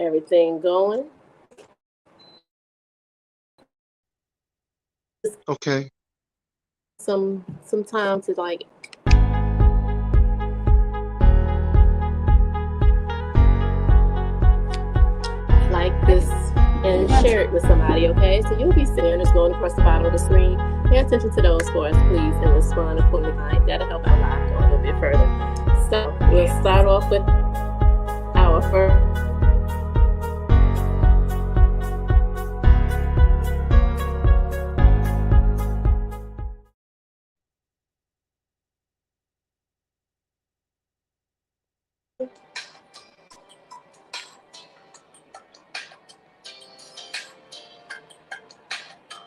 Everything going? Okay. Some time to like this and share it with somebody, okay? So you'll be sitting there just going across the bottom of the screen. Pay attention to those for us, please, and respond accordingly. That'll help our live go a little bit further. So we'll start off with our first.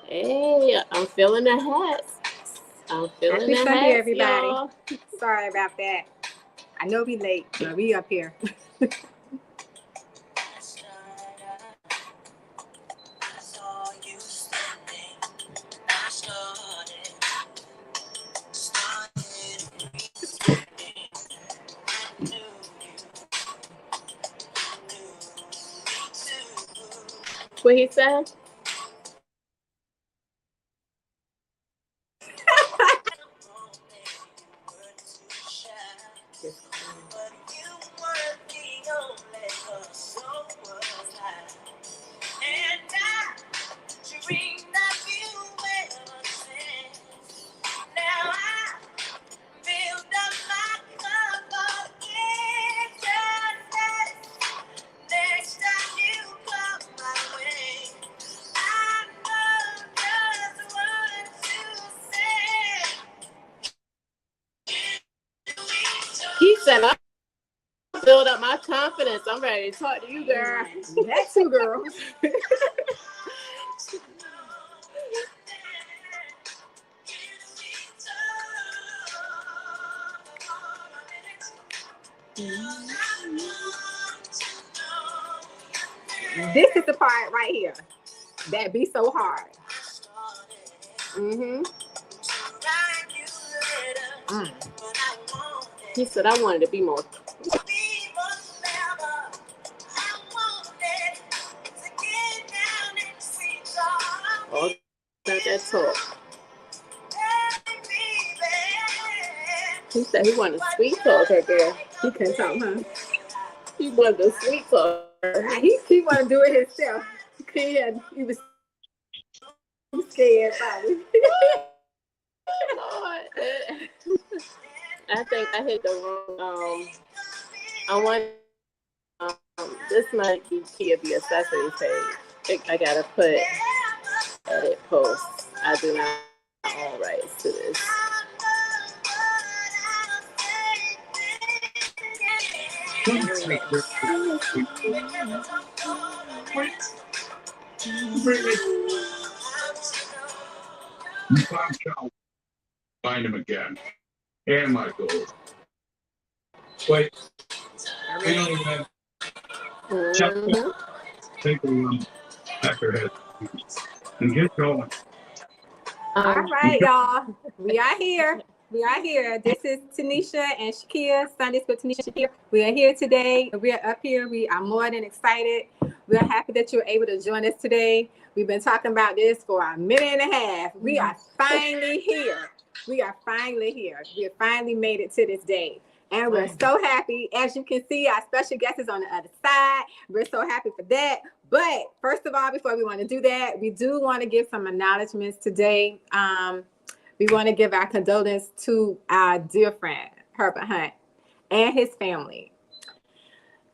Hey, I'm feeling the hats. I'm feeling Happy the Sunday, hats, everybody. y'all. Sorry about that. I know we late, but we up here. What he said? He said, I build up my confidence. I'm ready to talk to you, girl. That too, girl. This is the part right here that be so hard. He said, I wanted to be more. Oh, that talk. He said he wanted to sweet talk her, girl. He couldn't talk, huh? He wanted to sweet talk her. He want to do it himself. He was scared, probably. Lord. I think I hit the wrong. I want. This might be Kia the accessory page. I gotta put edit post. I do not own rights to this. Find him again. And my goals. Wait. Hang on again. Take a run at your head and get going. All right, y'all. We are here. We are here. This is Tanisha and Shakia, Sundays with Tanisha and Shakia. We are here today. We are up here. We are more than excited. We are happy that you're able to join us today. We've been talking about this for a minute and a half. We are finally here. We are finally here. We have finally made it to this day. And we're so happy. As you can see, our special guest is on the other side. We're so happy for that. But first of all, before we want to do that, we do want to give some acknowledgments today. We want to give our condolences to our dear friend, Herbert Hunt, and his family.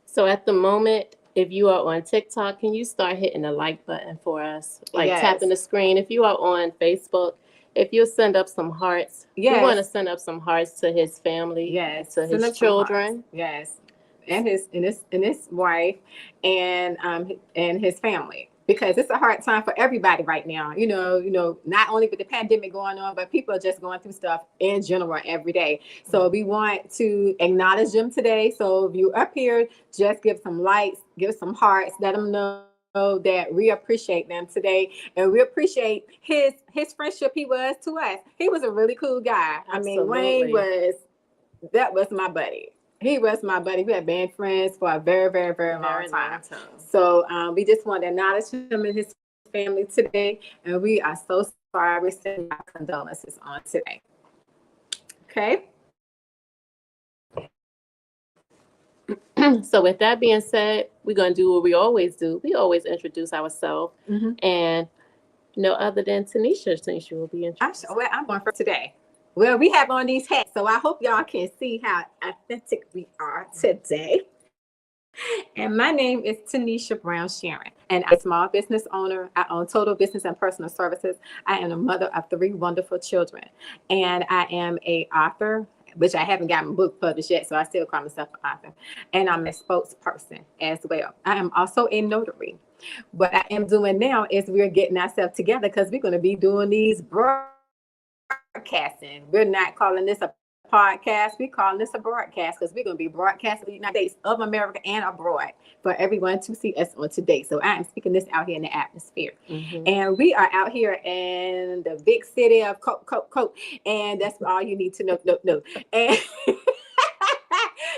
So at the moment, if you are on TikTok, can you start hitting the like button for us? Like tapping the screen. If you are on Facebook, if you'll send up some hearts. We want to send up some hearts to his family. Yes. To his children. Yes. And his wife and his family. Because it's a hard time for everybody right now. You know, not only with the pandemic going on, but people are just going through stuff in general every day. So we want to acknowledge them today. So if you're up here, just give some likes, give some hearts, let them know that we appreciate them today, and we appreciate his friendship he was to us. He was a really cool guy. Absolutely. I mean, Wayne was my buddy. He was my buddy. We had been friends for a very, very, very long time. So we just want to acknowledge him and his family today. And we are so sorry. We're sending our condolences on today. Okay. So with that being said, we're going to do what we always do. We always introduce ourselves. And no other than Tanisha. Tanisha will be introduced. I'm going for today. Well, we have on these hats, so I hope y'all can see how authentic we are today. And my name is Tanisha Brown Sharon, and I'm a small business owner. I own Total Business and Personal Services. I am a mother of 3 wonderful children, and I am an author, which I haven't gotten a book published yet, so I still call myself an author. And I'm a spokesperson as well. I am also a notary. What I am doing now is we're getting ourselves together because we're going to be doing these broadcasting. We're not calling this a podcast. We're calling this a broadcast because we're going to be broadcasting the United States of America and abroad for everyone to see us on today. So I am speaking this out here in the atmosphere. And we are out here in the big city of Coke. And that's all you need to know. And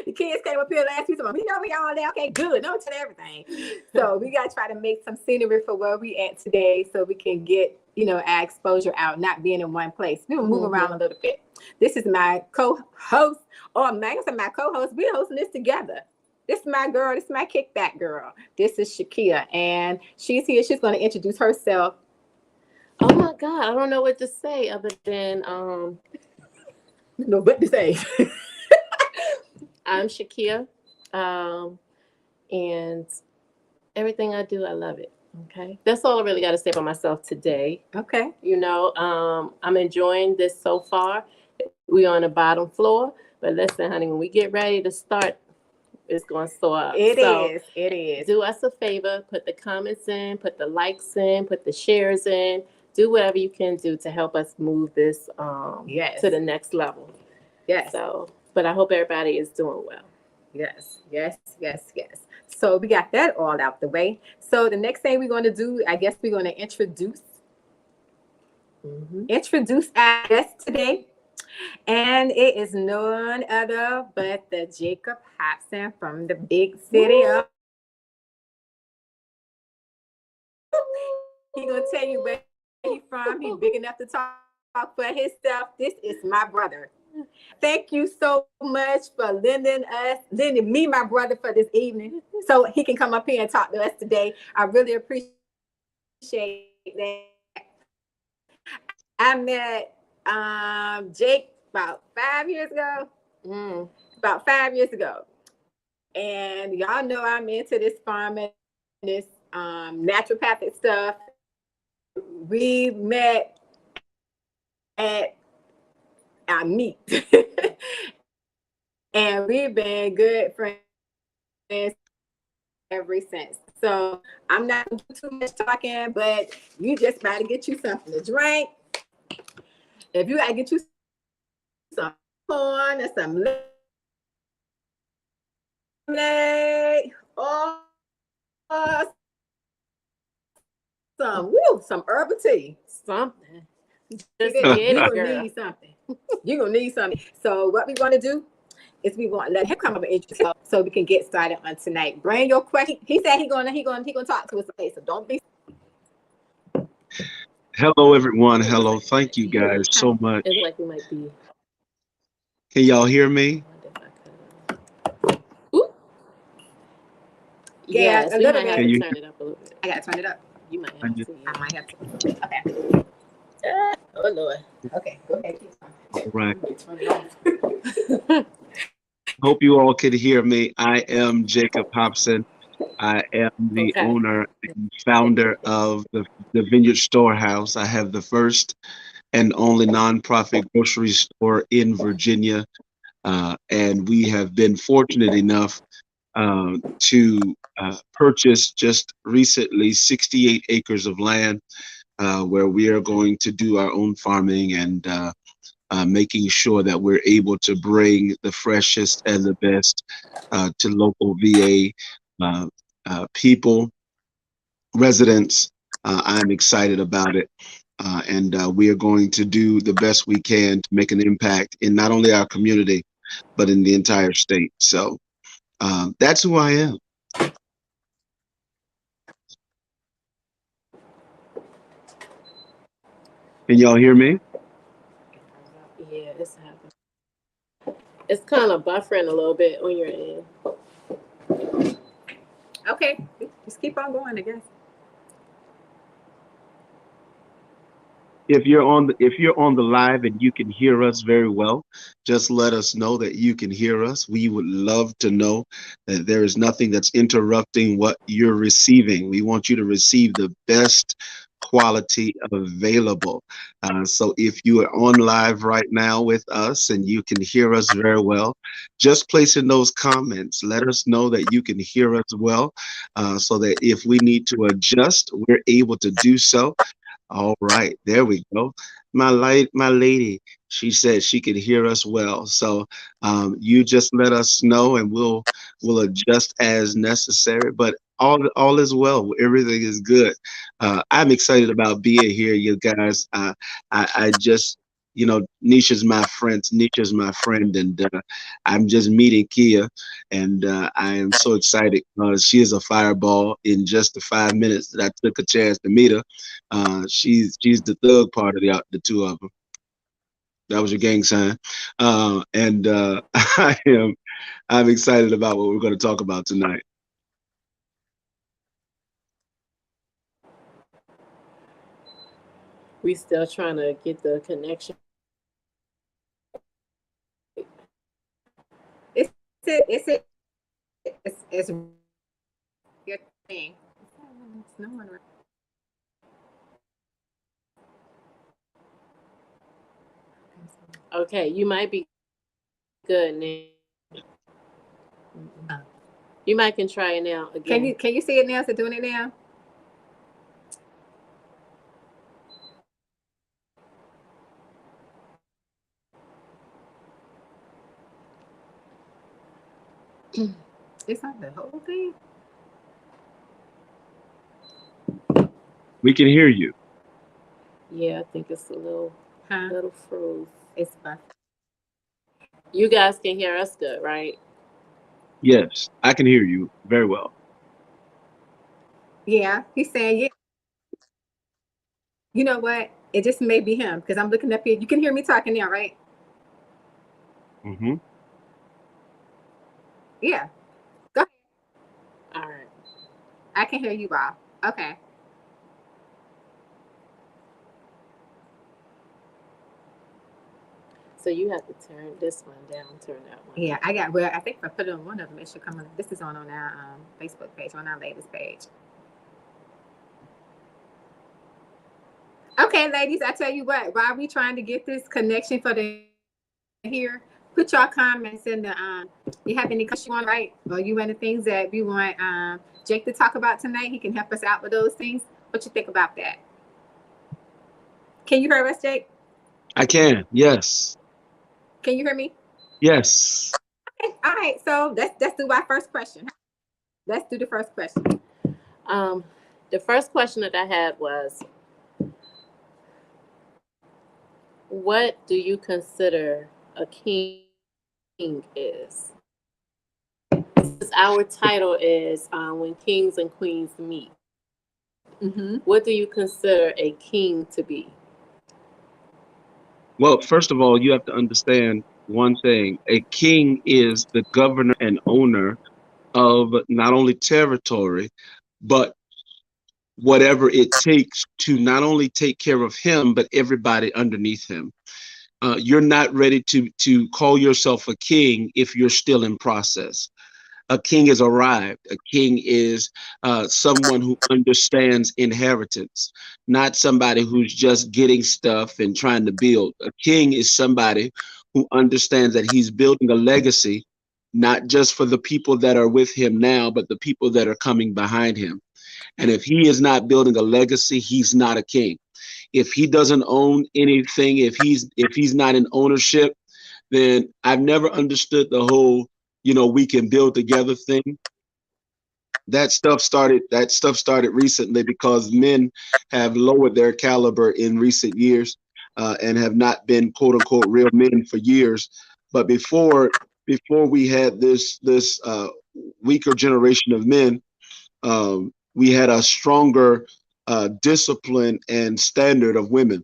the kids came up here last week. So we know we all there. Okay, good. Don't tell everything. So we got to try to make some scenery for where we at today so we can get, our exposure out, not being in one place. We'll move around a little bit. This is my co-host, or Megan's my co-host. We're hosting this together. This is my girl. This is my kickback girl. This is Shakia, and she's here. She's going to introduce herself. Oh my God, I don't know what to say other than no, what to say. I'm Shakia, and everything I do, I love it. Okay, that's all I really got to say about myself today. Okay, I'm enjoying this so far. We're on the bottom floor, but listen, honey, when we get ready to start, it's going to soar up. It is. Do us a favor, put the comments in, put the likes in, put the shares in, do whatever you can do to help us move this to the next level. Yes. So, but I hope everybody is doing well. Yes. So we got that all out the way. So the next thing we're going to do, I guess we're going to introduce our guest today. And it is none other but the Jacob Hobson from the big city of. He's going to tell you where he's from. He's big enough to talk for himself. This is my brother. Thank you so much for lending me my brother for this evening so he can come up here and talk to us today. I really appreciate that. I met Jake about 5 years ago. About 5 years ago. And y'all know I'm into this farming, this naturopathic stuff. We met at our meet. And we've been good friends ever since. So I'm not going to do too much talking, but you just about to get you something to drink. If you got to get you some corn or some lemonade or some herbal tea. Something. You're gonna need something. You're gonna need something. So what we want to do is we want to let him come up and introduce himself so we can get started on tonight. Bring your question. He said he gonna talk to us today, so don't be. Hello, everyone. Hello. Thank you guys so much. It's like we might be. Can y'all hear me? Yeah, yes, a we little might have bit. to turn it up a little bit. I gotta turn it up. You might have to. I might have to. Okay. Oh Lord. Okay, go ahead. All right. Turn it off. Hope you all can hear me. I am Jacob Hobson. I am the owner and founder of the Vineyard Storehouse. I have the first and only nonprofit grocery store in Virginia. And we have been fortunate enough to purchase just recently 68 acres of land where we are going to do our own farming and making sure that we're able to bring the freshest and the best to local VA people, residents. I'm excited about it. And we are going to do the best we can to make an impact in not only our community, but in the entire state. So that's who I am. Can y'all hear me? Yeah, it's happening. It's kind of buffering a little bit on your end. Okay, just keep on going, I guess. If you're on the live and you can hear us very well, just let us know that you can hear us. We would love to know that there is nothing that's interrupting what you're receiving. We want you to receive the best quality available. So if you are on live right now with us and you can hear us very well, just place in those comments. Let us know that you can hear us well, so that if we need to adjust, we're able to do so. All right, there we go. My lady, she said she could hear us well. So you just let us know, and we'll adjust as necessary. But all is well. Everything is good. I'm excited about being here, you guys. I just, Nisha's my friend. Nisha's my friend, and I'm just meeting Kia, and I am so excited because she is a fireball. In just the 5 minutes that I took a chance to meet her, she's the thug part of the two of them. That was your gang sign, and I'm excited about what we're going to talk about tonight. We still trying to get the connection. It's your thing. It's no one. Okay, you might be good now. You might can try it now again. Can you see it now? Is it doing it now? It's not the whole thing. We can hear you. Yeah, I think it's a little froze. It's fine. You guys can hear us good, right? Yes, I can hear you very well. Yeah, he's saying yeah. You know what? It just may be him because I'm looking up here. You can hear me talking now, right? Mm-hmm. Yeah. Go ahead. All right. I can hear you, Bob. Okay. So you have to turn this one down, turn that one. Yeah, I got. Well, I think if I put it on one of them, it should come on. This is on our Facebook page, on our latest page. Okay, ladies, I tell you what. While we trying to get this connection for the here, put your comments in the you have any questions you want to write, or you any things that we want Jake to talk about tonight? He can help us out with those things. What you think about that? Can you hear us, Jake? I can. Yes. Can you hear me? Yes. Okay. All right. So let's do our first question. Let's do the first question. The first question that I had was, what do you consider a king is? Our title is When Kings and Queens Meet. Mm-hmm. What do you consider a king to be? Well, first of all, you have to understand one thing. A king is the governor and owner of not only territory, but whatever it takes to not only take care of him, but everybody underneath him. You're not ready to call yourself a king if you're still in process. A king has arrived. A king is someone who understands inheritance, not somebody who's just getting stuff and trying to build. A king is somebody who understands that he's building a legacy, not just for the people that are with him now, but the people that are coming behind him. And if he is not building a legacy, he's not a king. If he doesn't own anything, if he's not in ownership, then I've never understood the whole, we can build together thing. That stuff started recently because men have lowered their caliber in recent years and have not been quote unquote real men for years. But before we had this weaker generation of men, we had a stronger discipline and standard of women.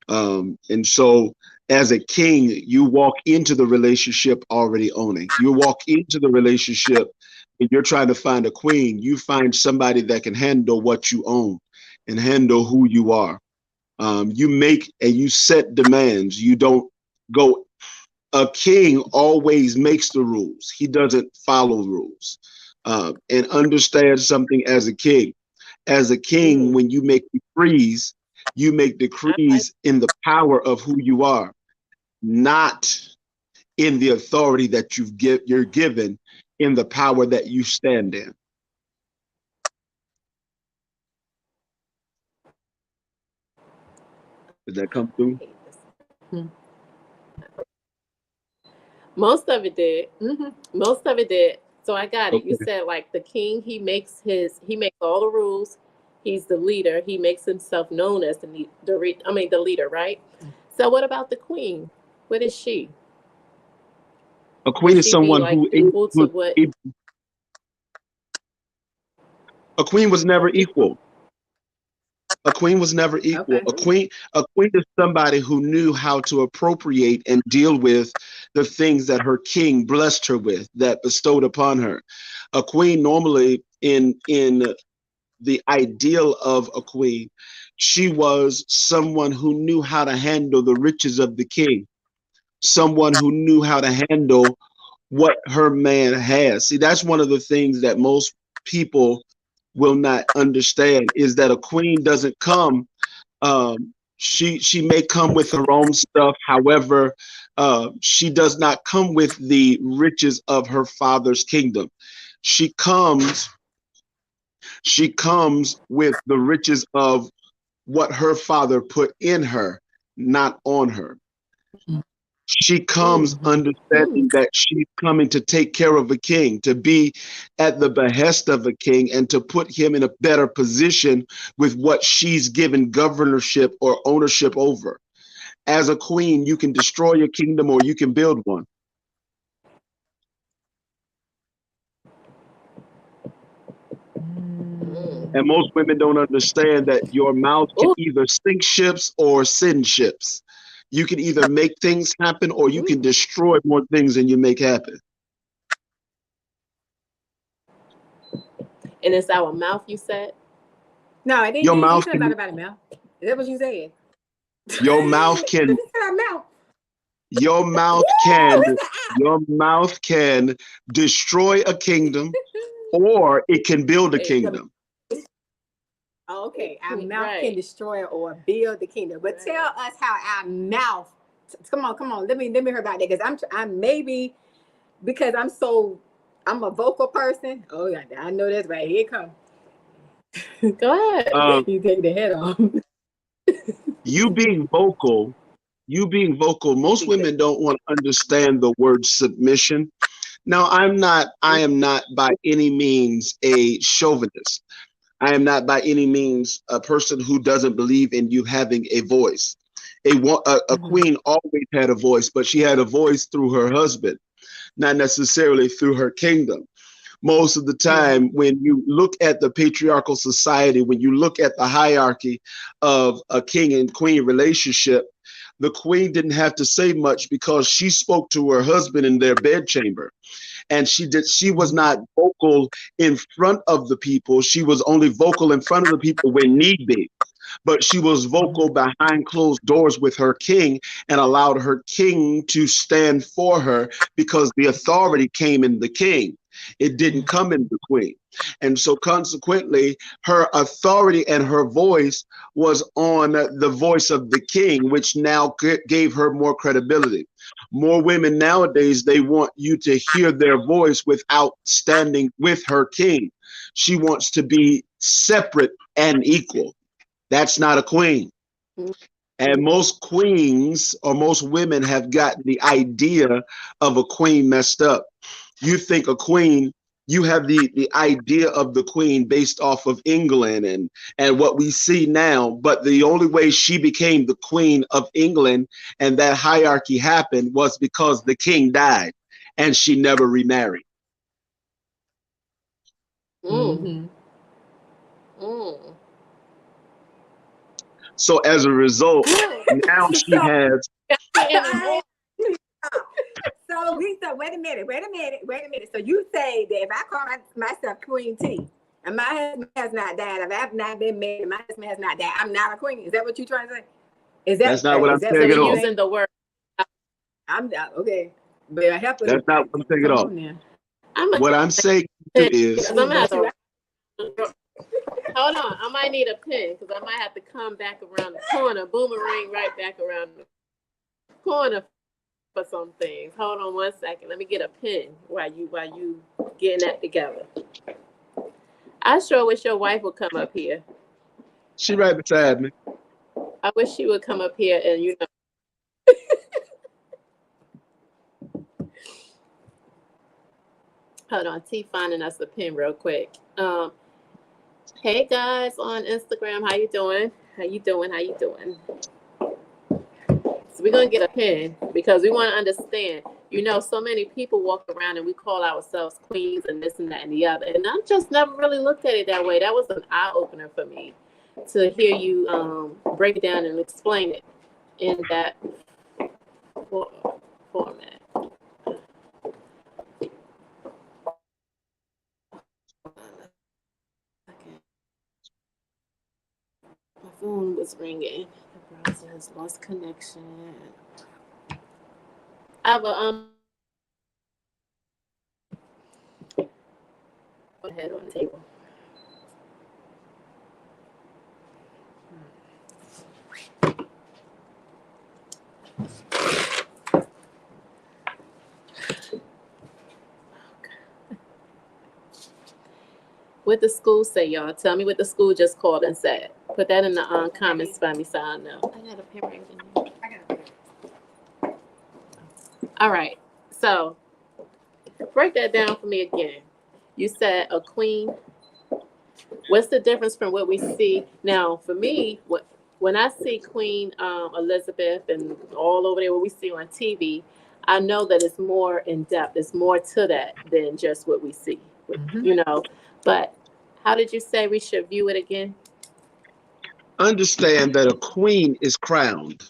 And so as a king, you walk into the relationship already owning. You walk into the relationship and you're trying to find a queen. You find somebody that can handle what you own and handle who you are. You make and you set demands. You don't go. A king always makes the rules. He doesn't follow rules. And understand something as a king. As a king, when you make decrees, you make decrees in the power of who you are, not in the authority that you're given, in the power that you stand in. Did that come through? Most of it did. Most of it did. So I got it. Okay. You said like the king, he makes all the rules. He's the leader. He makes himself known as the leader, right? So what about the queen? What is she? A queen Would is she someone be like who equal to what? A queen was never equal. A queen was never equal. Okay. A queen is somebody who knew how to appropriate and deal with the things that her king blessed her with, that bestowed upon her. A queen normally in the ideal of a queen, she was someone who knew how to handle the riches of the king, someone who knew how to handle what her man has. See, that's one of the things that most people will not understand, is that a queen doesn't come. She may come with her own stuff. However, she does not come with the riches of her father's kingdom. She comes with the riches of what her father put in her, not on her. She comes understanding that she's coming to take care of a king, to be at the behest of a king, and to put him in a better position with what she's given governorship or ownership over. As a queen, you can destroy your kingdom or you can build one. And most women don't understand that your mouth can either sink ships or send ships. You can either make things happen or you can destroy more things than you make happen. And it's our mouth, you said? No, I didn't. Your You mouth said can, about a mouth. Is that what you said? your mouth can, You said a mouth. your mouth can destroy a kingdom or it can build a kingdom. Okay, our mouth can destroy or build the kingdom. But tell us how our mouth. Come on. Let me hear about that, because I'm maybe because I'm a vocal person. Oh yeah, I know that's right. Here it comes. Go ahead. You take the head off. You being vocal, most women don't want to understand the word submission. Now, I am not by any means a chauvinist. I am not by any means a person who doesn't believe in you having a voice. A queen always had a voice, but she had a voice through her husband, not necessarily through her kingdom. Most of the time, when you look at the patriarchal society, when you look at the hierarchy of a king and queen relationship, the queen didn't have to say much because she spoke to her husband in their bedchamber. And she was not vocal in front of the people. She was only vocal in front of the people when need be. But she was vocal behind closed doors with her king and allowed her king to stand for her, because the authority came in the king. It didn't come in the queen. And so consequently, her authority and her voice was on the voice of the king, which now gave her more credibility. More women nowadays, they want you to hear their voice without standing with her king. She wants to be separate and equal. That's not a queen. And most queens or most women have gotten the idea of a queen messed up. You think a queen you have the idea of the queen based off of England and what we see now. But the only way she became the queen of England and that hierarchy happened was because the king died and she never remarried. Mm. Mm. So as a result, now she has. So Lisa, wait a minute. So you say that if I call myself Queen T and my husband has not died, if I've not been married, and my husband has not died, I'm not a queen. Is that what you're trying to say? Is that That's not what I'm saying So at all. using the word. I'm okay. But I have to. That's not what I'm saying at all. What I'm saying is, I'm gonna have to, hold on. I might need a pen because I might have to come back around the corner, boomerang right back around the corner for some things. Hold on 1 second. Let me get a pen while you getting that together. I sure wish your wife would come up here. she right beside me. I wish she would come up here and hold on, T finding us a pen real quick. Hey guys on Instagram, how you doing? So we're gonna get a pen because we want to understand. So many people walk around and we call ourselves queens and this and that and the other. And I just never really looked at it that way. That was an eye opener for me to hear you break it down and explain it in that format. My phone was ringing. The browser has lost connection. I have a head on the table. What the school say, y'all? Tell me what the school just called and said. Put that in the comments for me so I know. I got a pen right in there. All right. So break that down for me again. You said a queen. What's the difference from what we see now? For me, when I see Queen Elizabeth and all over there what we see on TV, I know that it's more in depth. It's more to that than just what we see. But how did you say we should view it again? Understand that a queen is crowned.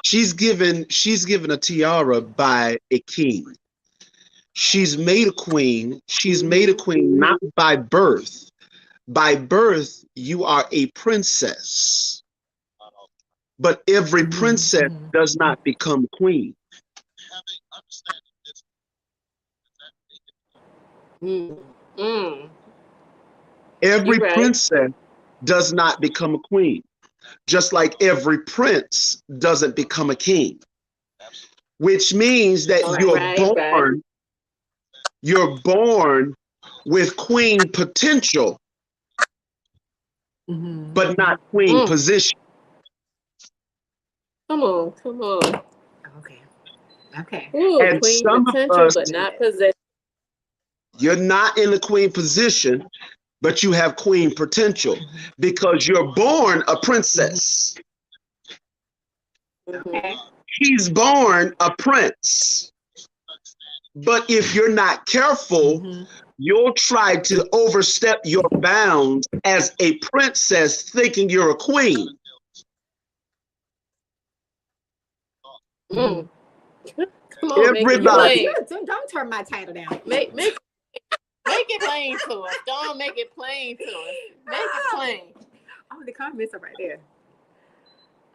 She's given a tiara by a king. She's made a queen. She's made a queen not by birth. By birth, you are a princess. But every princess does not become queen. Every princess does not become a queen, just like every prince doesn't become a king, which means that you're born with queen potential, but not queen position. Come on. Okay. Ooh, and queen some potential, of us, but not position. You're not in the queen position, but you have queen potential because you're born a princess. He's born a prince. But if you're not careful, you'll try to overstep your bounds as a princess thinking you're a queen. Come on, everybody. Don't turn my title down. Make it plain to us. Don't make it plain to us. Make it plain. Oh, the comments are right there.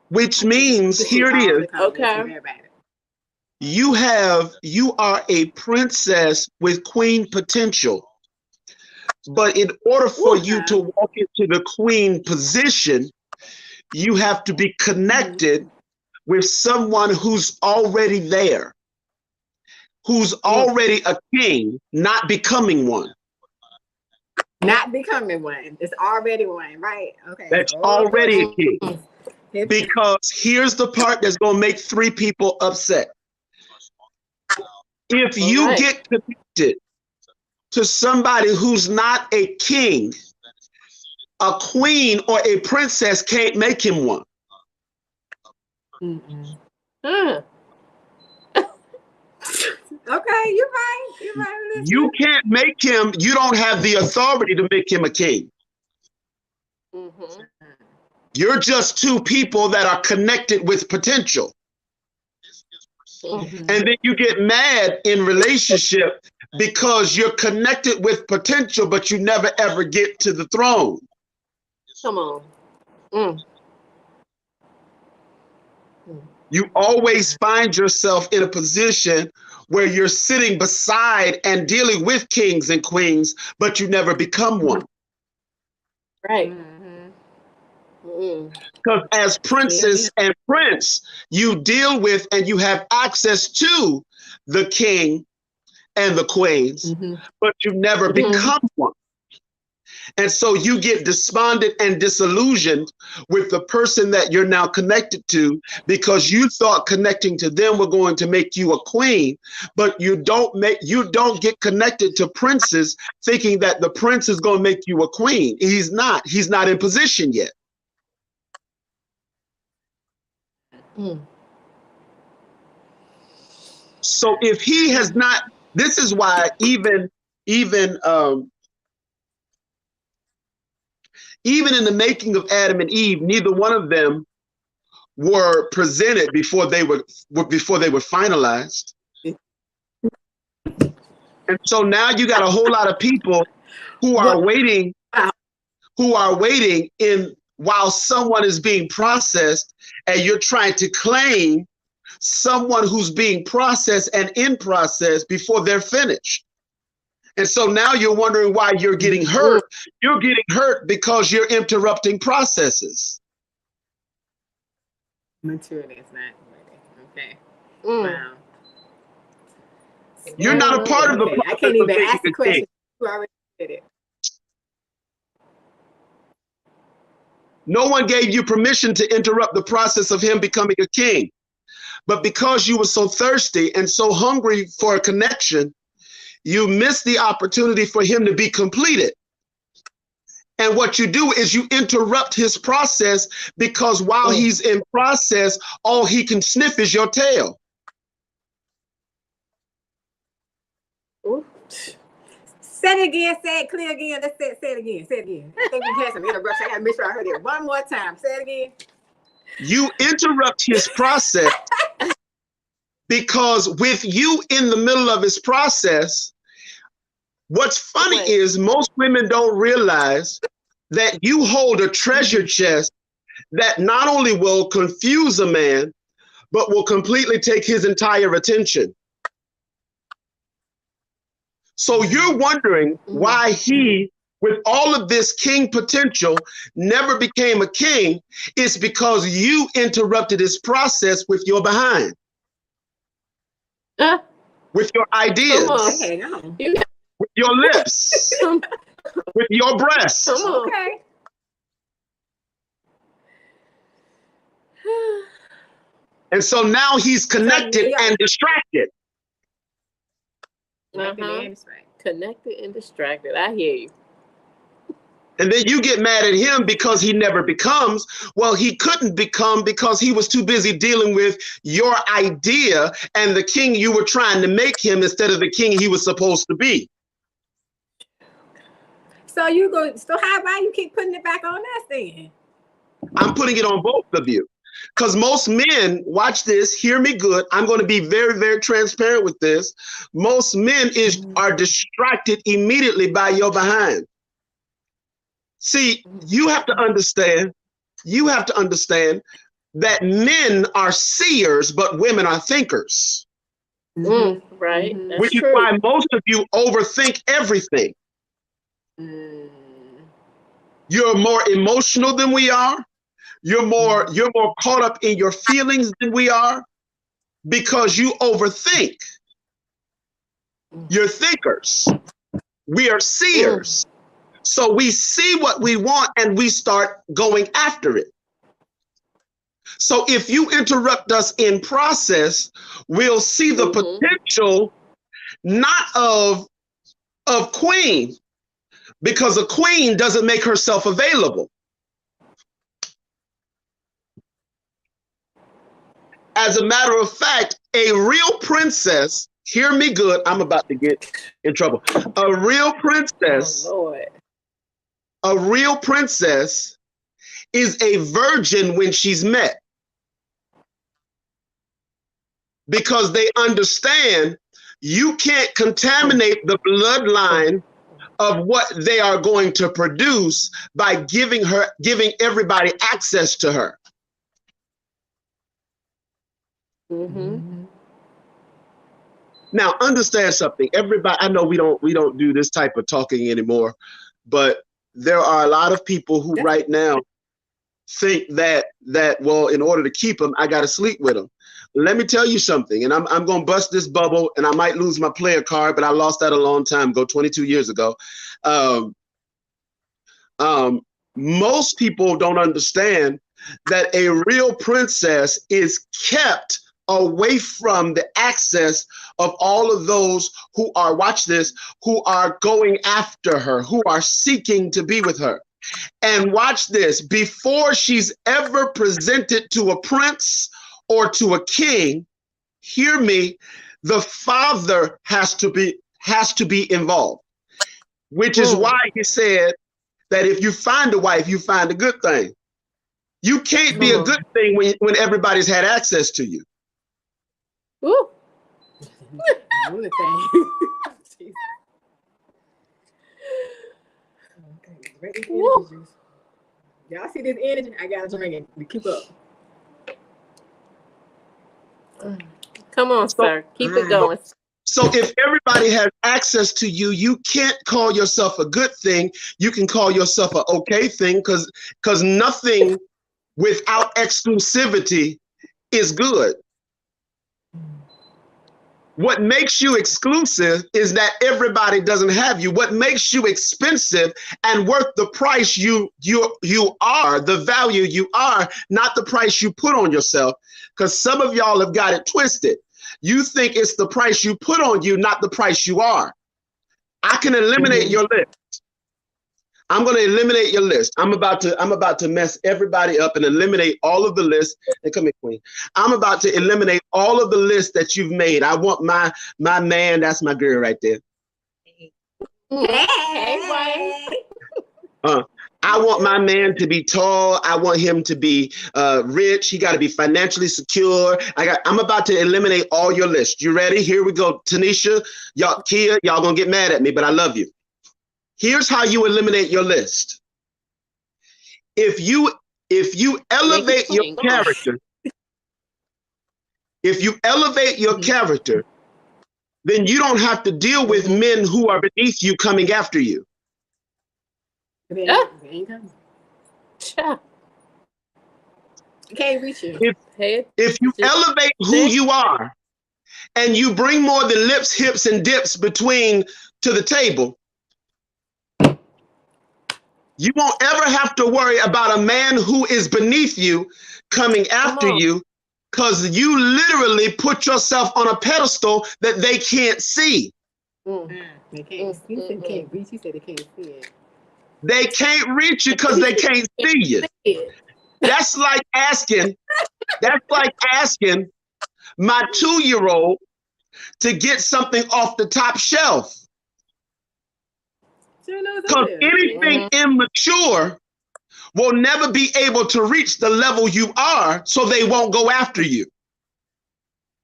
Which means, here it is. Okay. You are a princess with queen potential. But in order for you to walk into the queen position, you have to be connected with someone who's already there, who's already a king, not becoming one. Not becoming one. It's already one, right? Okay. That's already a king. Because here's the part that's going to make 3 people upset. If you get connected to somebody who's not a king, a queen, or a princess can't make him one. Huh. Okay, you're right. You're right. You can't make him, you don't have the authority to make him a king. Mm-hmm. You're just two people that are connected with potential. Mm-hmm. And then you get mad in relationship because you're connected with potential, but you never ever get to the throne. Come on. Mm. You always find yourself in a position where you're sitting beside and dealing with kings and queens, but you never become one. Right. Mm-hmm. Mm. Because as princess and prince, you deal with and you have access to the king and the queens, Mm-hmm. but you never Mhm. become one. And so you get despondent and disillusioned with the person that you're now connected to because you thought connecting to them were going to make you a queen, but you don't get connected to princes thinking that the prince is going to make you a queen. He's not in position yet. Mm. So if he has not, this is why even in the making of Adam and Eve, neither one of them were presented before they were finalized. And so now you got a whole lot of people who are waiting in while someone is being processed, and you're trying to claim someone who's being processed and in process before they're finished. And so now you're wondering why you're getting hurt. You're getting hurt because you're interrupting processes. Maturity is not ready. Okay. Mm. Wow. You're not a part of the Okay. process. I can't even of making ask the a question. king. You already did it. No one gave you permission to interrupt the process of him becoming a king. But because you were so thirsty and so hungry for a connection, you missed the opportunity for him to be completed. And what you do is you interrupt his process because while he's in process, all he can sniff is your tail. Ooh. Say it again. Say it clear again. Let's say it again. Say it again. I think we had some interruption. I got to make sure I heard it one more time. Say it again. You interrupt his process because with you in the middle of his process, what's funny is most women don't realize that you hold a treasure chest that not only will confuse a man, but will completely take his entire attention. So you're wondering why he, with all of this king potential, never became a king. It's because you interrupted his process with your behind, with your ideas, with your lips, with your breasts. Okay. And so now he's connected and distracted. Connected and distracted. I hear you. And then you get mad at him because he never becomes. Well, he couldn't become because he was too busy dealing with your idea and the king you were trying to make him instead of the king he was supposed to be. So how about you keep putting it back on us then? I'm putting it on both of you. Because most men, watch this, hear me good. I'm going to be very, very transparent with this. Most men are distracted immediately by your behind. See, you have to understand that men are seers, but women are thinkers. Right. Which is why most of you overthink everything. You're more emotional than we are. You're more caught up in your feelings than we are because you overthink. You're thinkers. We are seers. So we see what we want and we start going after it. So if you interrupt us in process, we'll see the potential not of of queen, because a queen doesn't make herself available. As a matter of fact, a real princess, hear me good, I'm about to get in trouble. A real princess, a real princess is a virgin when she's met, because they understand you can't contaminate the bloodline of what they are going to produce by giving everybody access to her. Mm-hmm. Now, understand something. Everybody, I know we don't do this type of talking anymore, but there are a lot of people who right now think that well, in order to keep them, I got to sleep with them. Let me tell you something, and I'm going to bust this bubble, and I might lose my player card, but I lost that a long time ago, 22 years ago. Most people don't understand that a real princess is kept away from the access of all of those who are, watch this, who are going after her, who are seeking to be with her. And watch this, before she's ever presented to a prince or to a king, hear me, the father has to be involved, which is why he said that if you find a wife, you find a good thing. You can't be a good thing when everybody's had access to you. Ooh. Y'all see this energy? I gotta drink it to keep up. Come on, sir. Keep it going. So if everybody has access to you, you can't call yourself a good thing. You can call yourself an okay thing, because nothing without exclusivity is good. What makes you exclusive is that everybody doesn't have you. What makes you expensive and worth the price you are, the value you are, not the price you put on yourself. Because some of y'all have got it twisted. You think it's the price you put on you, not the price you are. I can eliminate your list. I'm going to eliminate your list. I'm about to mess everybody up and eliminate all of the lists. And come here, Queen. I'm about to eliminate all of the lists that you've made. I want my man. That's my girl right there. I want my man to be tall. I want him to be rich. He got to be financially secure. I'm about to eliminate all your lists. You ready? Here we go. Tanisha, y'all, Kia, y'all gonna get mad at me, but I love you. Here's how you eliminate your list. If you elevate your character, then you don't have to deal with men who are beneath you coming after you. You can't reach you. If you elevate who you are and you bring more than lips, hips, and dips between to the table, you won't ever have to worry about a man who is beneath you coming after you, because you literally put yourself on a pedestal that they can't see. They can't. You said can't reach. You said they can't see it. They can't reach you because they can't see you. That's like asking my 2-year-old to get something off the top shelf. Because anything immature will never be able to reach the level you are, so they won't go after you.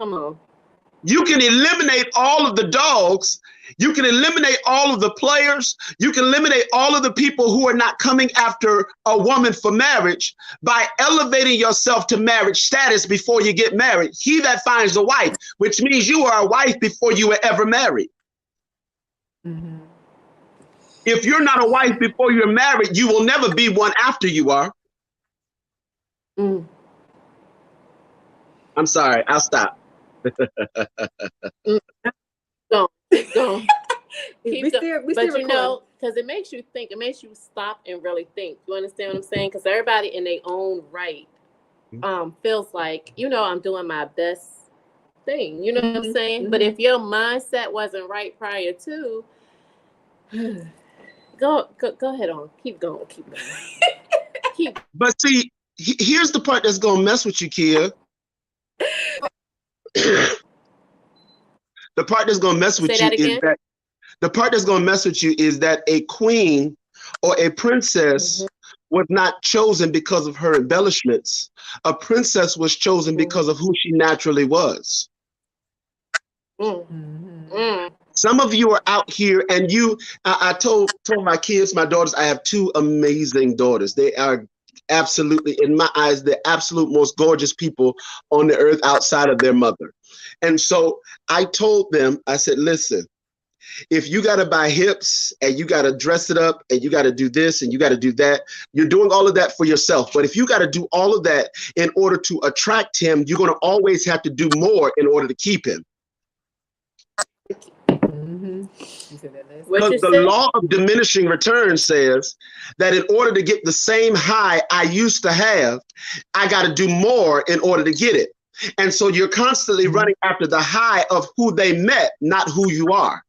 Come on. You can eliminate all of the dogs. You can eliminate all of the players. You can eliminate all of the people who are not coming after a woman for marriage by elevating yourself to marriage status before you get married. He that finds a wife, which means you are a wife before you were ever married. If you're not a wife before you're married, you will never be one after you are. I'm sorry, I'll stop. Go. We still But you know, because it makes you think, it makes you stop and really think. You understand what I'm saying? Because everybody in their own right feels like, I'm doing my best thing. You know what I'm saying? But if your mindset wasn't right prior to, Go ahead on. Keep going. But see, here's the part that's gonna mess with you, Kia. The part that's gonna mess with Say you that is again? that the part that's gonna mess with you is that a queen or a princess was not chosen because of her embellishments. A princess was chosen because of who she naturally was. Some of you are out here, and I told my kids, my daughters, I have two amazing daughters. They are absolutely, in my eyes, the absolute most gorgeous people on the earth outside of their mother. And so I told them, I said, listen, if you got to buy hips and you got to dress it up and you got to do this and you got to do that, you're doing all of that for yourself. But if you got to do all of that in order to attract him, you're going to always have to do more in order to keep him. Because the law of diminishing returns says that in order to get the same high I used to have, I got to do more in order to get it. And so you're constantly running after the high of who they met, not who you are.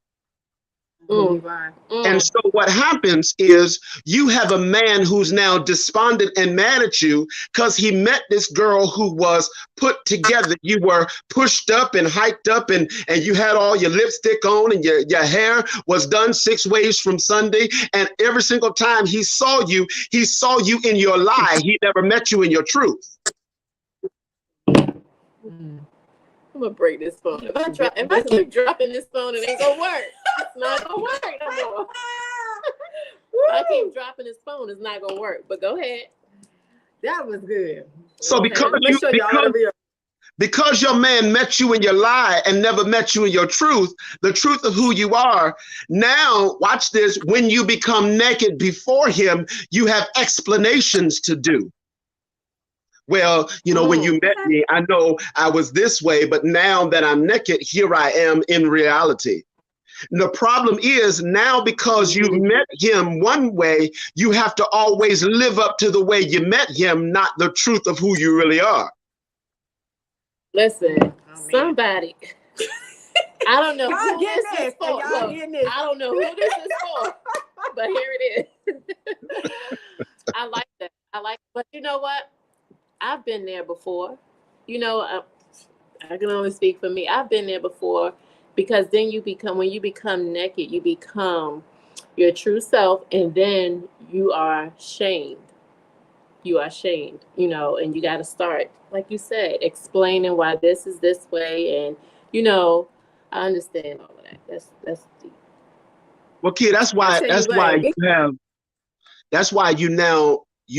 And so what happens is you have a man who's now despondent and mad at you because he met this girl who was put together. You were pushed up and hiked up and you had all your lipstick on and your hair was done 6 ways from Sunday. And every single time he saw you in your lie. He never met you in your truth. I'm gonna break this phone. If I keep dropping this phone, it ain't gonna work. It's not gonna work no more. If I keep dropping this phone, it's not gonna work. But go ahead. That was good. So because your man met you in your lie and never met you in your truth, the truth of who you are, now watch this, when you become naked before him, you have explanations to do. Well, when you met me, I know I was this way, but now that I'm naked, here I am in reality. And the problem is now because you met him one way, you have to always live up to the way you met him, not the truth of who you really are. Listen, somebody, I don't know who this is for. I don't know who this is for, but here it is. I like that. But you know what? I've been there before. I can only speak for me. I've been there before because then when you become naked, you become your true self, and then you are shamed. And you got to start, like you said, explaining why this is this way. And, I understand all of that. That's deep. Well, kid, that's why you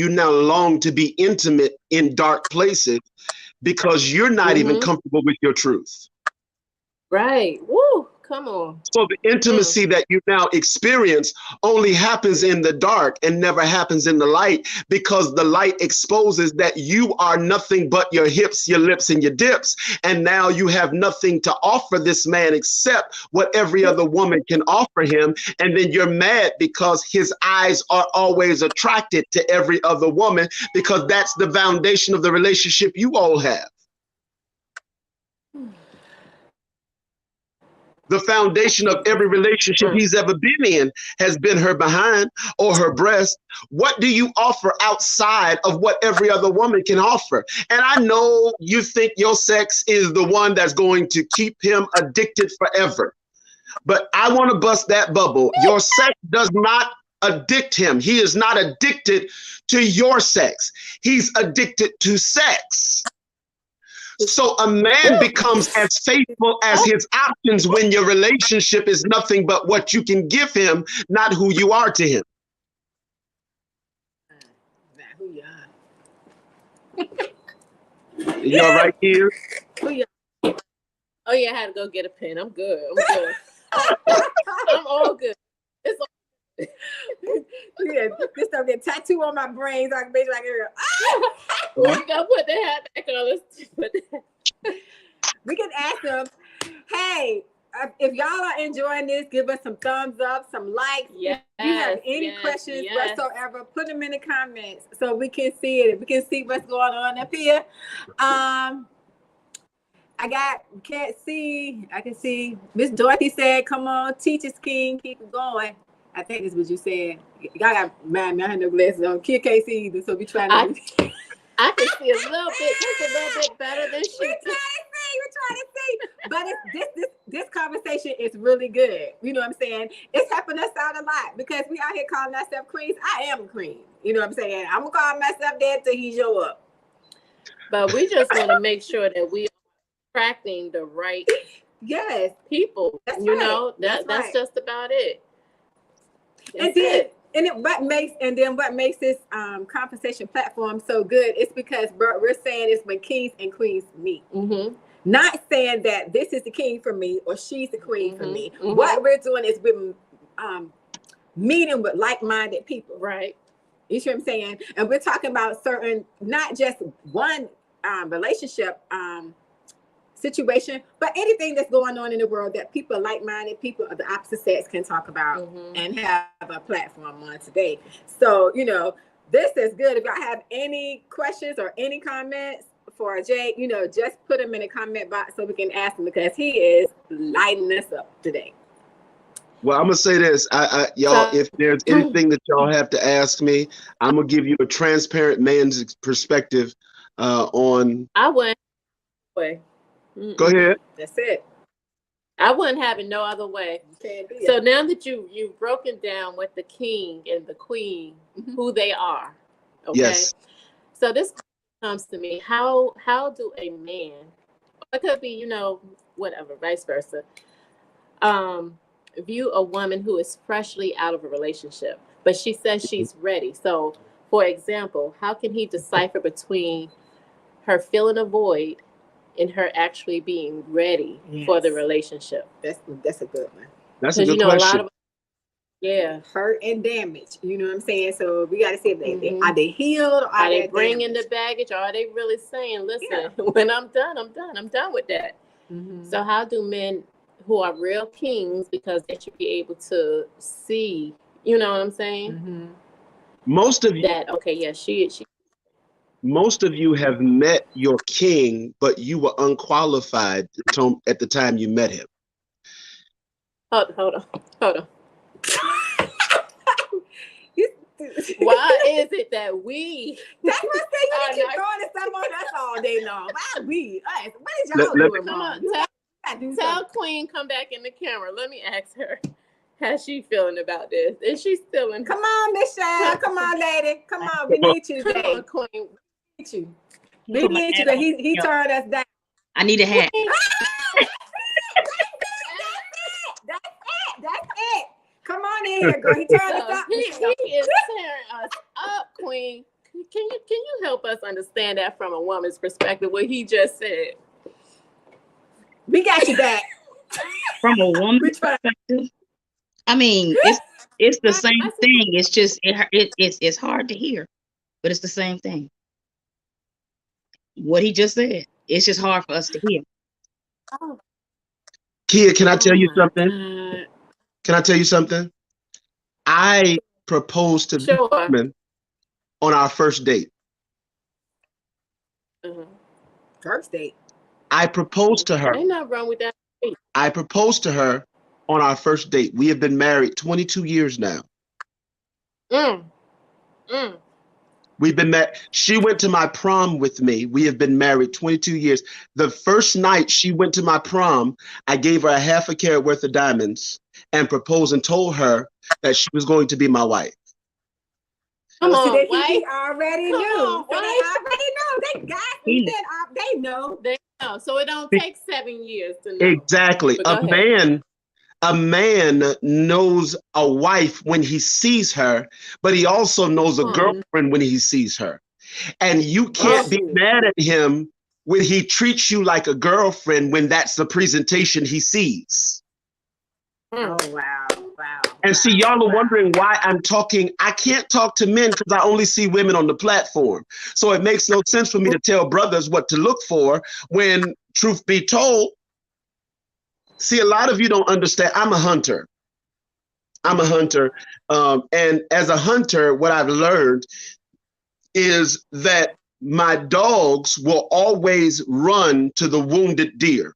now long to be intimate in dark places because you're not even comfortable with your truth. Right. Woo. Come on. So the intimacy that you now experience only happens in the dark and never happens in the light because the light exposes that you are nothing but your hips, your lips, and your dips. And now you have nothing to offer this man except what every other woman can offer him. And then you're mad because his eyes are always attracted to every other woman because that's the foundation of the relationship you all have. The foundation of every relationship he's ever been in has been her behind or her breast. What do you offer outside of what every other woman can offer? And I know you think your sex is the one that's going to keep him addicted forever. But I want to bust that bubble. Your sex does not addict him. He is not addicted to your sex. He's addicted to sex. So a man becomes as faithful as his options when your relationship is nothing but what you can give him, not who you are to him. Not who you are. You all right here? Oh yeah, I had to go get a pen. I'm good. I'm all good. It's all Yeah, this stuff get tattooed on my brain so I can make like we gotta put the hat back on. We can ask them, hey, if y'all are enjoying this, give us some thumbs up, some likes. Yes, if you have any questions whatsoever, put them in the comments so we can see it. We can see what's going on up here. I can see Miss Dorothy said, come on, teachers king, keep it going. I think that's what you said. Y'all got mad me. I had no glasses on. Kid can't see either, so we trying to. I can see a little bit, just a little bit better than she. We're trying to see. But this conversation is really good. You know what I'm saying? It's helping us out a lot because we out here calling ourselves queens. I am a queen. You know what I'm saying? I'm gonna call myself that till he show up. But we just want to make sure that we are attracting the right people. That's you right. know, that's right. just about it. What makes this conversation platform so good is because we're saying it's when kings and queens meet. Mm-hmm. Not saying that this is the king for me or she's the queen for me. Mm-hmm. What we're doing is we're meeting with like-minded people. Right. You see what I'm saying? And we're talking about certain, not just one relationship situation, but anything that's going on in the world that people, like-minded people of the opposite sex, can talk about and have a platform on today. So, you know, this is good. If y'all have any questions or any comments for Jake, you know, just put them in the comment box so we can ask him because he is lighting us up today. Well, I'm gonna say this, y'all. If there's anything that y'all have to ask me, I'm gonna give you a transparent man's perspective on. I wouldn't. Go ahead. That's it. I wouldn't have it no other way. So now that you've broken down what the king and the queen, who they are, okay? Yes. So this comes to me: how do a man, or it could be, you know, whatever, vice versa, view a woman who is freshly out of a relationship, but she says she's ready? So, for example, how can he decipher between her feeling a void and her actually being ready for the relationship? That's a good one. That's a good question. Hurt and damage. You know what I'm saying? So we got to see if they are they healed, or are they bringing the baggage, or are they really saying, "Listen, when I'm done with that." So how do men who are real kings, because they should be able to see, you know what I'm saying? Most of you that she. Most of you have met your king, but you were unqualified at the time you met him. Hold on. Why is it that we? That's what I'm saying. You keep throwing stuff on us all day long. Why we? Us? What is y'all doing wrong? Tell Queen, come back in the camera. Let me ask her. How's she feeling about this? Is she still in? Come on, Michelle. Come on, lady. Come on. We need you today. Come on, Queen. We need you. He turned us down. I need a hat. That's it. Come on in here, girl. He turned us up. He is tearing us up, Queen. Can you help us understand that from a woman's perspective? What he just said. We got you back. From a woman's perspective, I mean, it's the same thing. It's just it's hard to hear, but it's the same thing. What he just said, it's just hard for us to hear. Kia, can I tell you something? Can I tell you something? I proposed to this woman on our first date. First date. I proposed to her. Ain't nothing wrong with that. I proposed to her on our first date. We have been married 22 years now. We've been married. She went to my prom with me. We have been married 22 years. The first night she went to my prom, I gave her a half a carat worth of diamonds and proposed and told her that she was going to be my wife. Come on, he already knew. They already know. They got me. They know. They know. So it don't take 7 years to know. Exactly. A man knows a wife when he sees her, but he also knows a girlfriend when he sees her. And you can't be mad at him when he treats you like a girlfriend when that's the presentation he sees. Oh, wow. And see, y'all are wondering why I'm talking. I can't talk to men because I only see women on the platform. So it makes no sense for me to tell brothers what to look for when, truth be told, see, a lot of you don't understand. I'm a hunter. And as a hunter, what I've learned is that my dogs will always run to the wounded deer.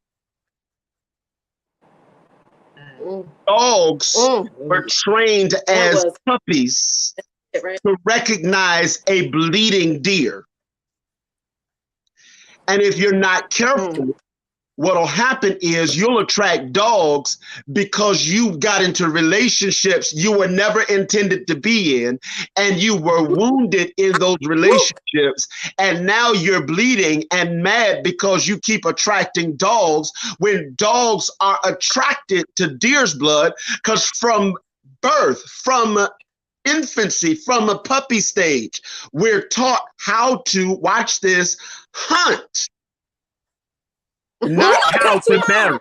Dogs were trained as puppies to recognize a bleeding deer. And if you're not careful, what'll happen is you'll attract dogs because you got into relationships you were never intended to be in, and you were wounded in those relationships, and now you're bleeding and mad because you keep attracting dogs when dogs are attracted to deer's blood, because from birth, from infancy, from a puppy stage, we're taught how to, watch this, hunt. Not how to marry.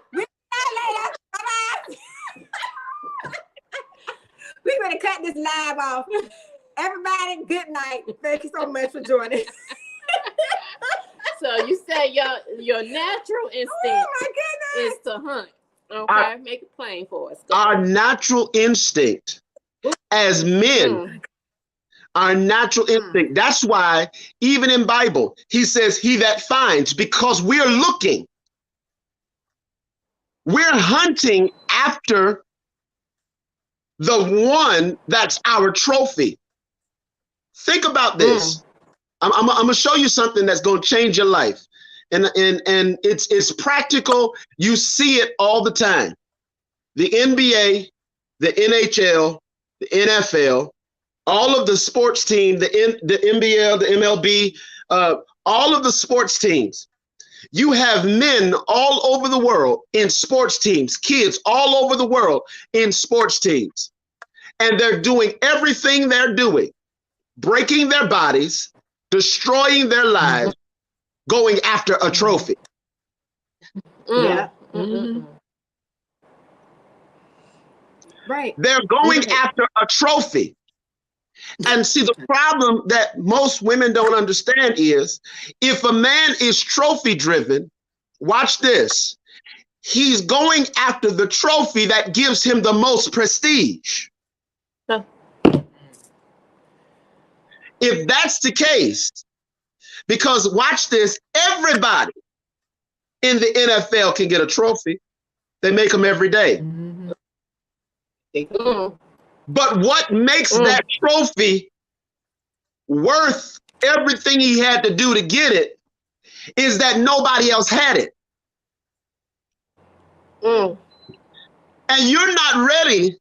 We're going to cut this live off. Everybody, good night. Thank you so much for joining. So you say your natural instinct is to hunt. Okay, make it plain for us. Our natural instinct as men, our natural instinct. That's why even in Bible, he says, he that finds, because we're looking. We're hunting after the one that's our trophy. Think about this. I'm going to show you something that's going to change your life. And it's practical. You see it all the time. The NBA, the NHL, the NFL, all of the sports team, the NBL, the MLB, all of the sports teams. You have men all over the world in sports teams, kids all over the world in sports teams. And they're doing everything they're doing, breaking their bodies, destroying their lives, going after a trophy. Yeah. Right. They're going after a trophy. And see, the problem that most women don't understand is, if a man is trophy driven, watch this, he's going after the trophy that gives him the most prestige. If that's the case, because watch this, everybody in the NFL can get a trophy. They make them every day. But what makes that trophy worth everything he had to do to get it is that nobody else had it. And you're not ready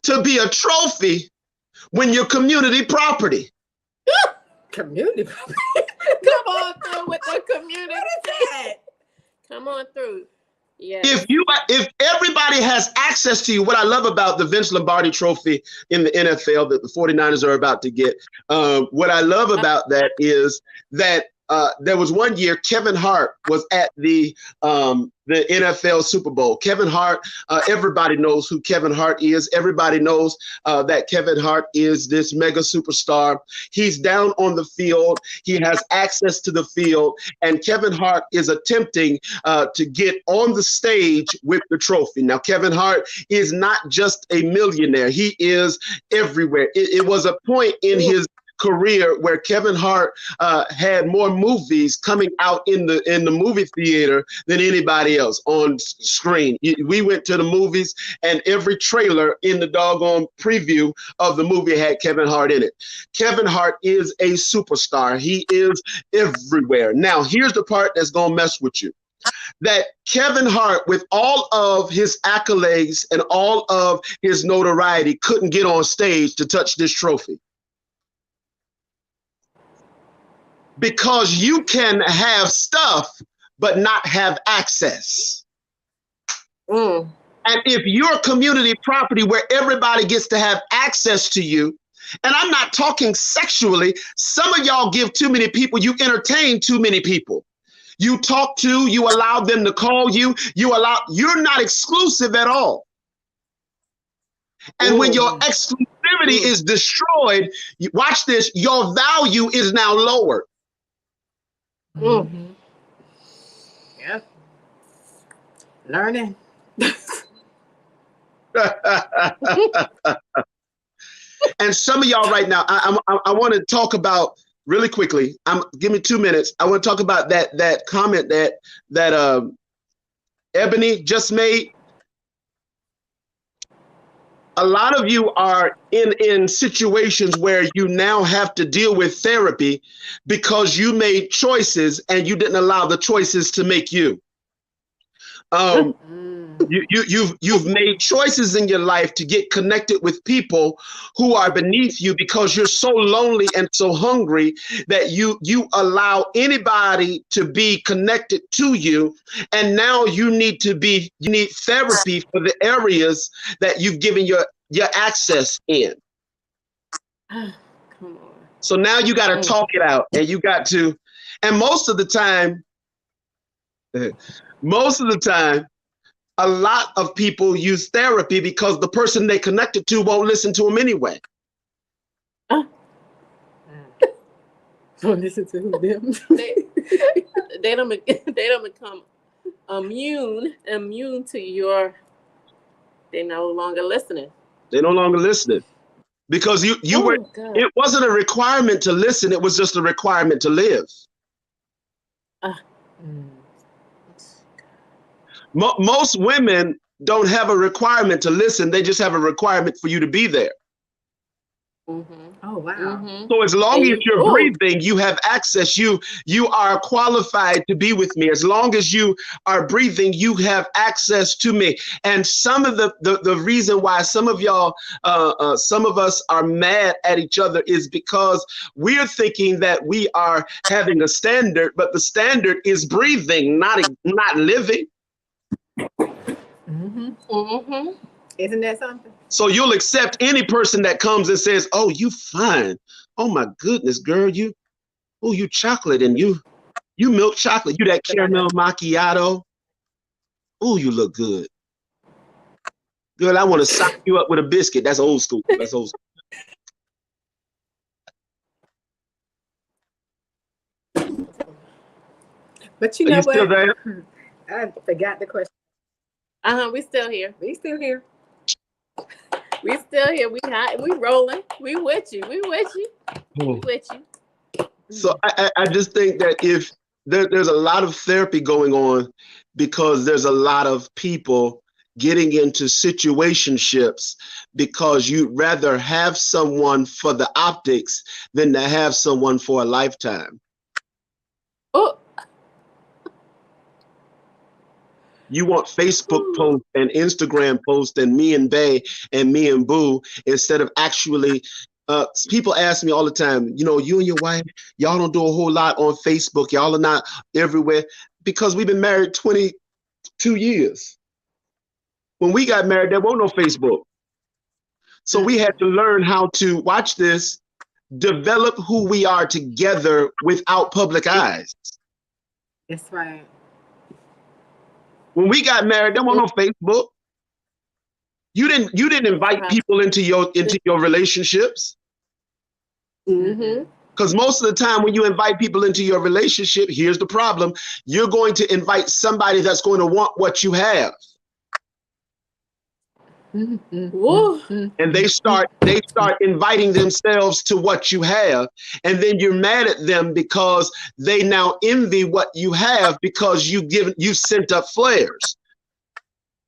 to be a trophy when you're community property. Community property. Come on through with the community. Come on through. Yeah. If everybody has access to you, what I love about the Vince Lombardi Trophy in the NFL that the 49ers are about to get, what I love about that is that there was one year Kevin Hart was at the NFL Super Bowl. Kevin Hart, everybody knows who Kevin Hart is. Everybody knows that Kevin Hart is this mega superstar. He's down on the field. He has access to the field. And Kevin Hart is attempting to get on the stage with the trophy. Now, Kevin Hart is not just a millionaire. He is everywhere. It was a point in his career where Kevin Hart had more movies coming out in the movie theater than anybody else on screen. We went to the movies and every trailer in the doggone preview of the movie had Kevin Hart in it. Kevin Hart is a superstar. He is everywhere. Now, here's the part that's gonna mess with you. That Kevin Hart, with all of his accolades and all of his notoriety, couldn't get on stage to touch this trophy. Because you can have stuff, but not have access. And if you're community property where everybody gets to have access to you, and I'm not talking sexually, some of y'all give too many people, you entertain too many people. You talk to, you allow them to call you, you're not exclusive at all. And when your exclusivity is destroyed, watch this, your value is now lowered. Yeah. Learning. And some of y'all right now, I want to talk about really quickly. Give me 2 minutes. I want to talk about that comment that Ebony just made. A lot of you are in situations where you now have to deal with therapy because you made choices and you didn't allow the choices to make you. You've made choices in your life to get connected with people who are beneath you because you're so lonely and so hungry that you allow anybody to be connected to you, and now you need therapy for the areas that you've given your access in. Come on. So now you got to talk it out, and you got to, and most of the time, a lot of people use therapy because the person they connected to won't listen to them anyway. Don't listen to them. They don't become immune to your. They're no longer listening. They're no longer listening because you were. God. It wasn't a requirement to listen. It was just a requirement to live. Most women don't have a requirement to listen. They just have a requirement for you to be there. Mm-hmm. Oh, wow. Mm-hmm. So as long as you're breathing, you have access. You are qualified to be with me. As long as you are breathing, you have access to me. And some of the reason why some of y'all, some of us are mad at each other is because we're thinking that we are having a standard, but the standard is breathing, not living. Mm-hmm. Mm-hmm. Isn't that something? So you'll accept any person that comes and says, "Oh, you fine. Oh my goodness, girl, you chocolate and you milk chocolate. You that caramel macchiato. Oh, you look good. Girl, I want to sock you up with a biscuit." That's old school. That's old school. But you know what? Still there? I forgot the question. We still here. We still here. We still here. We rolling. We with you. We with you. We with you. So I just think that if there's a lot of therapy going on because there's a lot of people getting into situationships because you'd rather have someone for the optics than to have someone for a lifetime. Oh. You want Facebook posts and Instagram posts and me and Bay and me and Boo instead of actually, people ask me all the time, you and your wife, y'all don't do a whole lot on Facebook. Y'all are not everywhere because we've been married 22 years. When we got married, there wasn't no Facebook. So we had to learn how to watch this, develop who we are together without public eyes. That's right. When we got married, there wasn't no Facebook. You didn't invite people into your relationships. Mm-hmm. Because most of the time when you invite people into your relationship, here's the problem. You're going to invite somebody that's going to want what you have. Mm-hmm. And they start inviting themselves to what you have, and then you're mad at them because they now envy what you have because you sent up flares.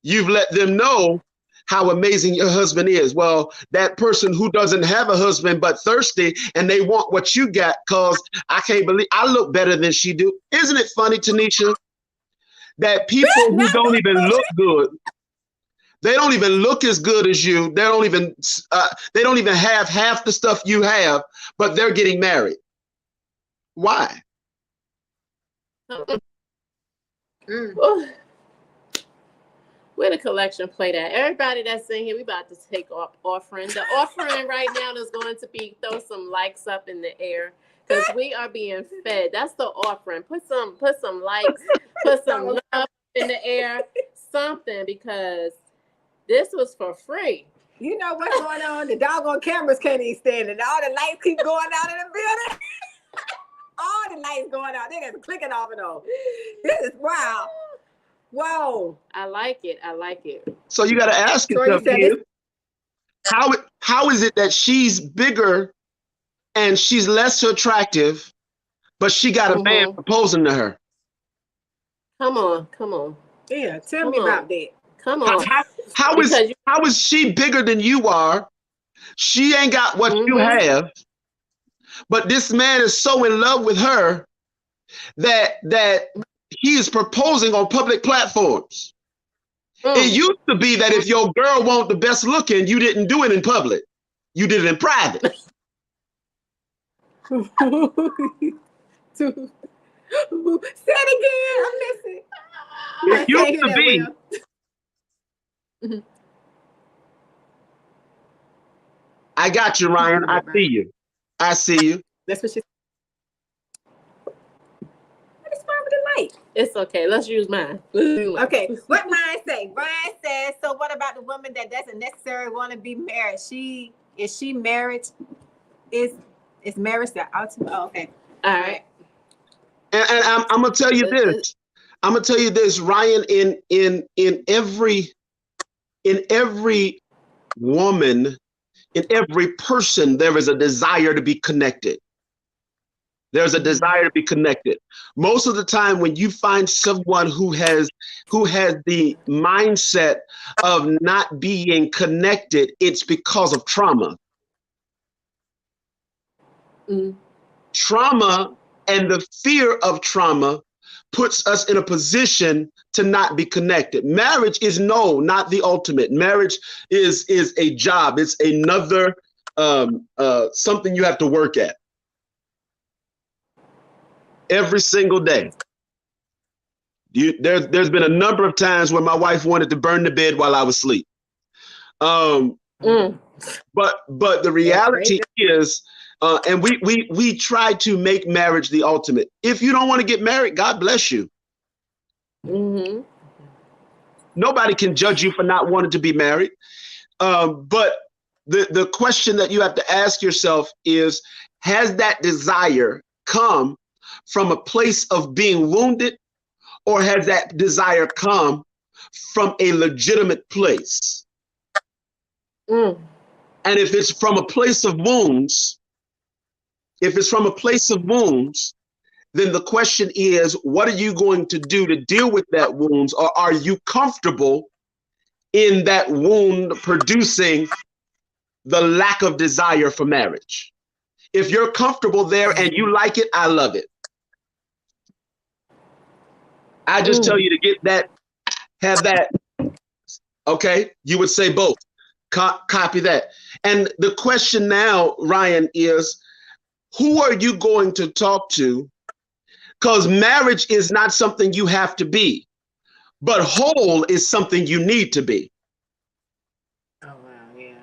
You've let them know how amazing your husband is. Well, that person who doesn't have a husband but thirsty and they want what you got because I can't believe I look better than she do. Isn't it funny, Tanisha, that people who don't even look good, they don't even look as good as you. They don't even have half the stuff you have, but they're getting married. Why? Where the collection plate at? Everybody that's in here, we about to take off offering. The offering right now is going to be throw some likes up in the air because we are being fed. That's the offering. Put some likes, put some love in the air, something because. This was for free. You know what's going on? The doggone cameras can't even stand it. All the lights keep going out in the building. All the lights going out. They're just clicking off and on. This is wow. Whoa. I like it. So you got to ask yourself, how is it that she's bigger and she's less attractive, but she got a man proposing to her? Come on. Yeah, tell me about that. Come on. How is she bigger than you are? She ain't got what you have, but this man is so in love with her that he is proposing on public platforms. It used to be that if your girl want the best looking, you didn't do it in public. You did it in private. Say it again. I'm listening. It used to be. I got you, Ryan. I see you. I see you. That's what she said. What is wrong with the light? It's okay. Let's use mine. Okay, what Ryan say? Ryan says, so what about the woman that doesn't necessarily want to be married? Is she married? Is marriage the ultimate? Oh, okay. All right. And I'm gonna tell you this. I'm gonna tell you this, Ryan. In every woman, in every person, there is a desire to be connected. There's a desire to be connected. Most of the time, when you find someone who has the mindset of not being connected, it's because of trauma. Trauma and the fear of trauma puts us in a position to not be connected. Marriage is not the ultimate. Marriage is a job. It's another something you have to work at every single day. There's been a number of times when my wife wanted to burn the bed while I was asleep. But the reality is, and we try to make marriage the ultimate. If you don't want to get married, God bless you. Nobody can judge you for not wanting to be married. But the question that you have to ask yourself is, has that desire come from a place of being wounded, or has that desire come from a legitimate place? And if it's from a place of wounds, then the question is, what are you going to do to deal with that wounds? Or are you comfortable in that wound producing the lack of desire for marriage? If you're comfortable there and you like it, I love it. I just tell you to get that, have that. Okay, you would say both. Copy that. And the question now, Ryan, is who are you going to talk to? Because marriage is not something you have to be, but whole is something you need to be. Oh, wow, yeah.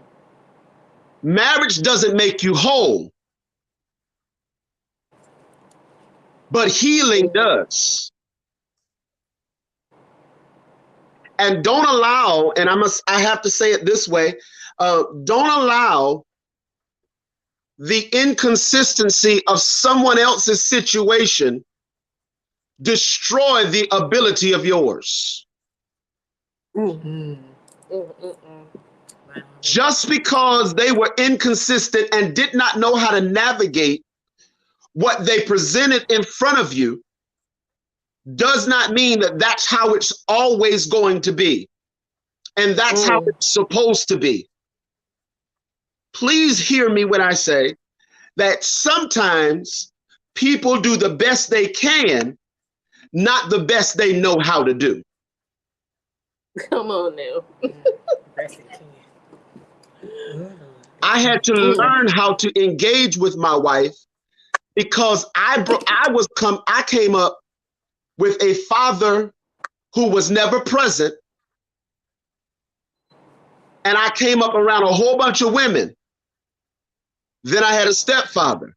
Marriage doesn't make you whole, but healing does. And don't allow, and I have to say it this way, don't allow the inconsistency of someone else's situation destroy the ability of yours. Just because they were inconsistent and did not know how to navigate what they presented in front of you does not mean that that's how it's always going to be. And that's how it's supposed to be. Please hear me when I say that sometimes people do the best they can, not the best they know how to do. Come on now. I had to learn how to engage with my wife because I came up with a father who was never present, and I came up around a whole bunch of women. Then I had a stepfather.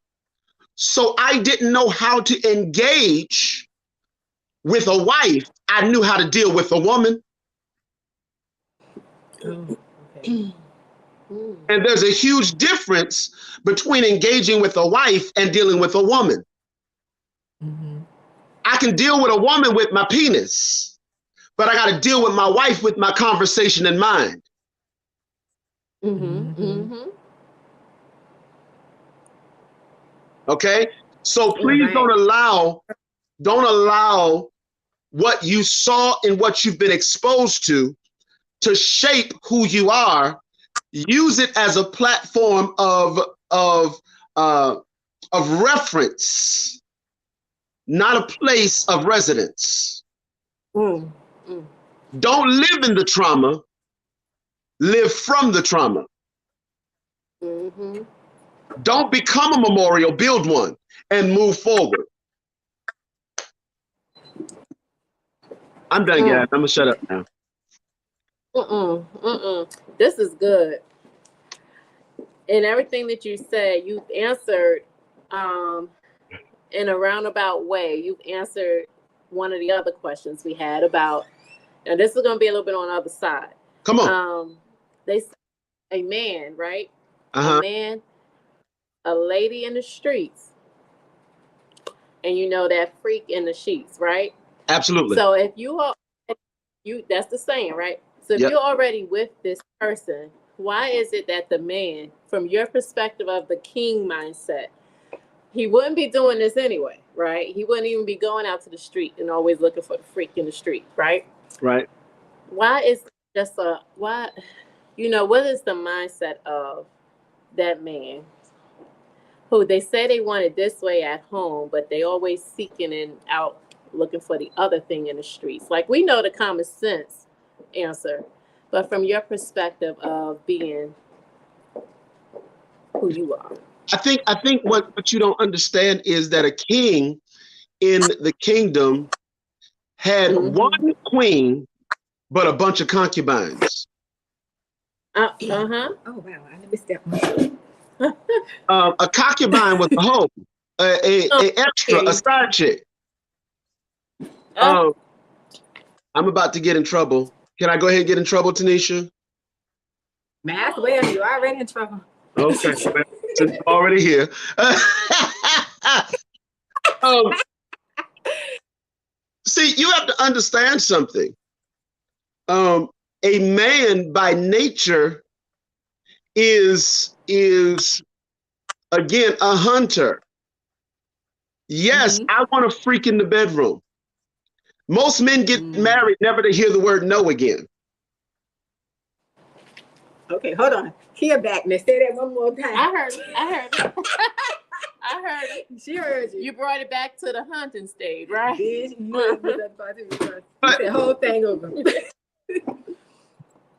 So I didn't know how to engage with a wife. I knew how to deal with a woman. And there's a huge difference between engaging with a wife and dealing with a woman. I can deal with a woman with my penis, but I got to deal with my wife with my conversation in mind. Okay, so please don't allow what you saw and what you've been exposed to to shape who you are, use it as a platform of reference, not a place of residence. Mm, mm. Don't live in the trauma, live from the trauma. Mm-hmm. Don't become a memorial, build one and move forward. I'm done, guys. I'm gonna shut up now. This is good. And everything that you said, you've answered in a roundabout way. You've answered one of the other questions we had about, and this is going to be a little bit on the other side. Come on. They say a man, right? Uh-huh. A man, a lady in the streets, and you know that freak in the sheets, right? Absolutely. So if that's the saying, right? So if Yep. you're already with this person, why is it that the man, from your perspective of the king mindset, he wouldn't be doing this anyway, right? He wouldn't even be going out to the street and always looking for the freak in the street, right? Right. Why is just what is the mindset of that man who they say they want it this way at home, but they always seeking and out looking for the other thing in the streets? Like, we know the common sense answer, but from your perspective of being who you are. I think what you don't understand is that a king in the kingdom had one queen, but a bunch of concubines. Uh-huh. Oh, wow. I missed that one. A concubine was a hoe, a extra, a side chick. I'm about to get in trouble. Can I go ahead and get in trouble, Tanisha? Mass, well, you're already in trouble. Okay, since already here. See, you have to understand something. A man by nature is again a hunter. Yes, I want a freak in the bedroom. Most men get married never to hear the word no again. Okay, hold on. Here back. Let's say that one more time. I heard it. I heard it. She heard you. You brought it back to the hunting stage, right? Bitch, you said the whole thing over.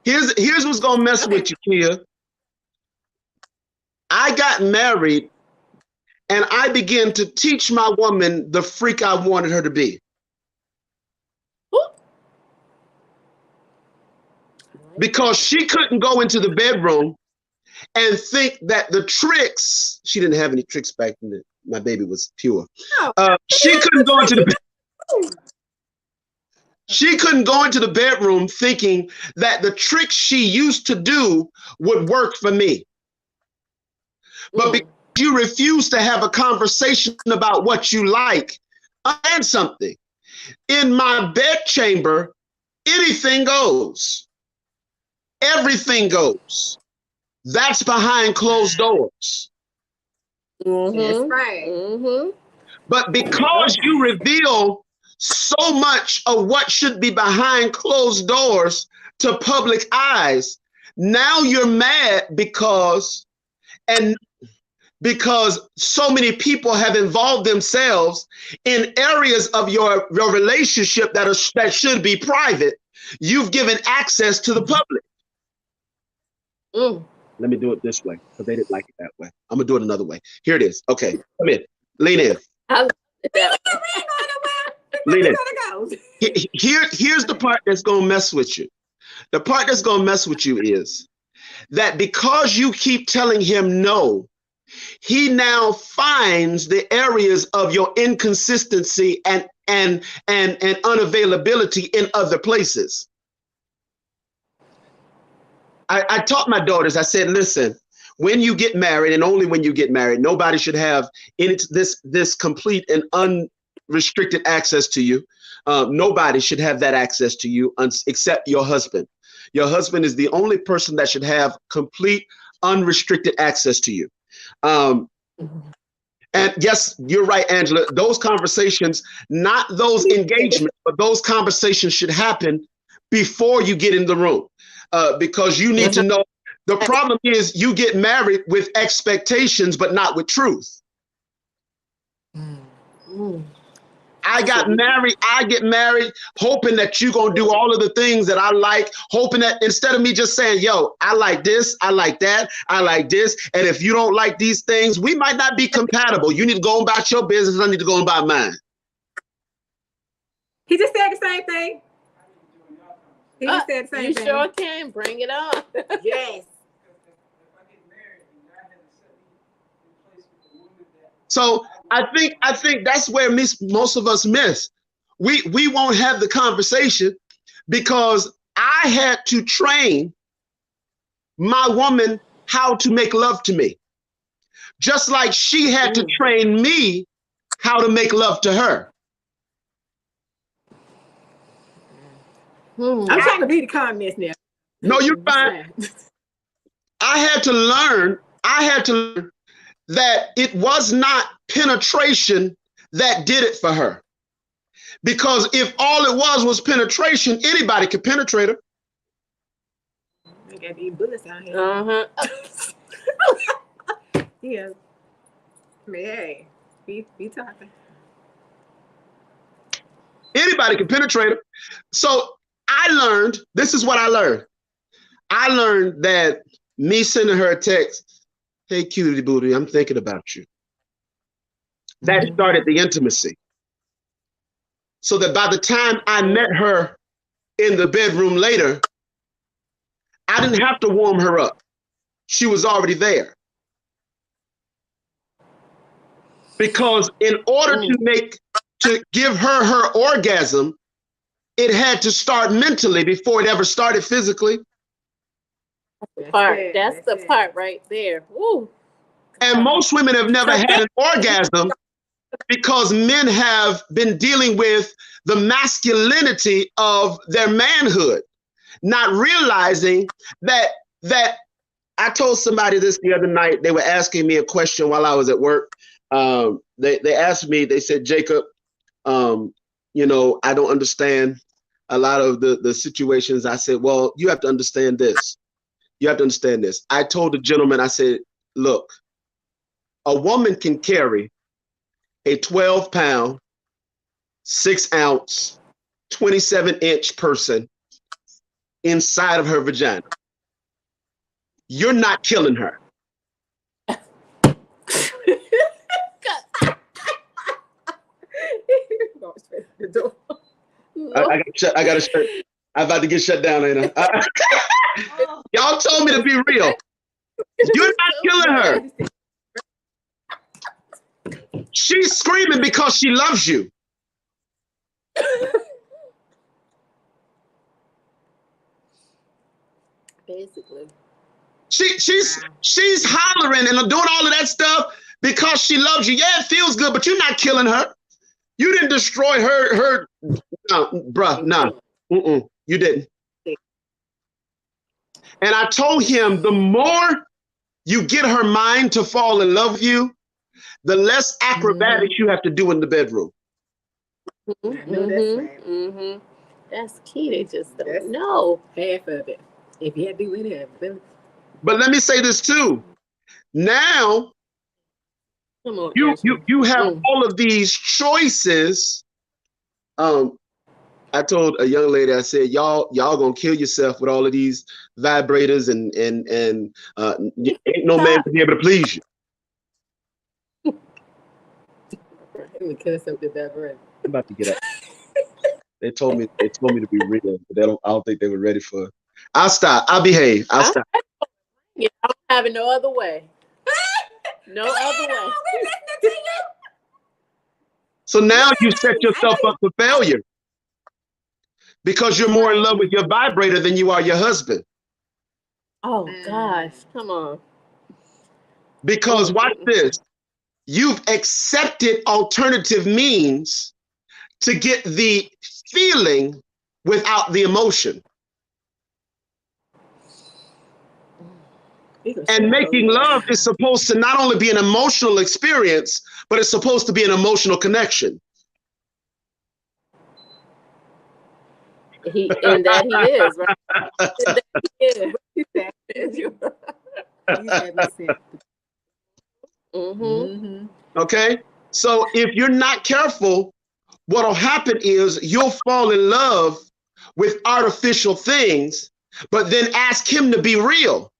Here's what's gonna mess with you, Kia. I got married and I began to teach my woman the freak I wanted her to be. Because she couldn't go into the bedroom and think that the tricks, she didn't have any tricks back then. My baby was pure. She couldn't go into the She couldn't go into the bedroom thinking that the tricks she used to do would work for me. But because you refuse to have a conversation about what you like, and something. In my bedchamber, anything goes. Everything goes. That's behind closed doors. That's right. But because you reveal so much of what should be behind closed doors to public eyes, now you're mad because so many people have involved themselves in areas of your relationship that should be private. You've given access to the public. Let me do it this way because they didn't like it that way. I'm gonna do it another way. Here it is. Okay, come in. Lean in. Lean in. Here's the part that's gonna mess with you. The part that's gonna mess with you is that because you keep telling him no, he now finds the areas of your inconsistency and unavailability in other places. I taught my daughters, I said, listen, when you get married, and only when you get married, nobody should have this complete and unrestricted access to you. Nobody should have that access to you except your husband. Your husband is the only person that should have complete, unrestricted access to you. And yes, you're right, Angela. Those conversations, not those engagements, but those conversations should happen before you get in the room. because you need to know. The problem is you get married with expectations, but not with truth. I get married hoping that you're going to do all of the things that I like, hoping that instead of me just saying, yo, I like this, I like that, I like this. And if you don't like these things, we might not be compatible. You need to go about your business. I need to go about mine. He just said the same thing. He just said the same you thing. You sure can. Bring it on. Yes. So I think that's where most of us miss. We won't have the conversation because I had to train my woman how to make love to me, just like she had to train me how to make love to her. I'm trying to read the comments now. No, you're fine. I had to learn that it was not penetration that did it for her. Because if all it was penetration, anybody could penetrate her. I got these bullets out here. Yeah. Hey, be talking. Anybody can penetrate her. So I learned, this is what I learned. I learned that me sending her a text, hey, cutie booty, I'm thinking about you. That started the intimacy. So that by the time I met her in the bedroom later, I didn't have to warm her up. She was already there. Because in order to give her her orgasm, it had to start mentally before it ever started physically. That's the part right there. Woo. And most women have never had an orgasm because men have been dealing with the masculinity of their manhood, not realizing that I told somebody this the other night. They were asking me a question while I was at work. They asked me, they said, Jacob, you know, I don't understand a lot of the situations. I said, well, you have to understand this. You have to understand this. I told the gentleman, I said, look, a woman can carry a 12-pound, 6-ounce, 27-inch person inside of her vagina. You're not killing her. I got to shut. I'm about to get shut down, ain't I? Y'all told me to be real. You're not killing her. She's screaming because she loves you. Basically. She's hollering and doing all of that stuff because she loves you. Yeah, it feels good, but you're not killing her. You didn't destroy her. No, bruh, no. You didn't. And I told him the more you get her mind to fall in love with you, the less acrobatics you have to do in the bedroom. That's key. They just don't know half of it. If you had to do any of it. But let me say this too. Now, you have all of these choices. I told a young lady, I said, y'all gonna kill yourself with all of these vibrators and ain't no man to be able to please you. I'm about to get up. They told me to be real, but I don't think they were ready for it. I'll stop. I'll behave. I'll stop. Yeah, I don't have it no other way. No other way. So now you set yourself up for failure because you're more in love with your vibrator than you are your husband. Oh gosh, come on. Because watch this. You've accepted alternative means to get the feeling without the emotion. And making love is supposed to not only be an emotional experience, but it's supposed to be an emotional connection. He is, right? Yeah. You said, you said we said. Mm-hmm. Okay? So if you're not careful, what'll happen is you'll fall in love with artificial things, but then ask him to be real.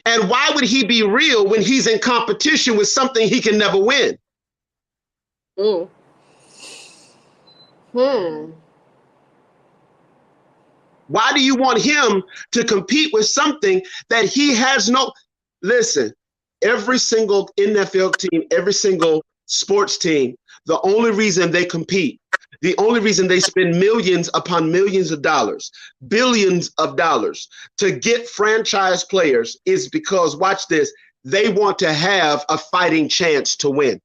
And why would he be real when he's in competition with something he can never win? Mm. Why do you want him to compete with something that he has no? Listen, every single NFL team, every single sports team, the only reason they compete, the only reason they spend millions upon millions of dollars, billions of dollars to get franchise players is because, watch this, they want to have a fighting chance to win.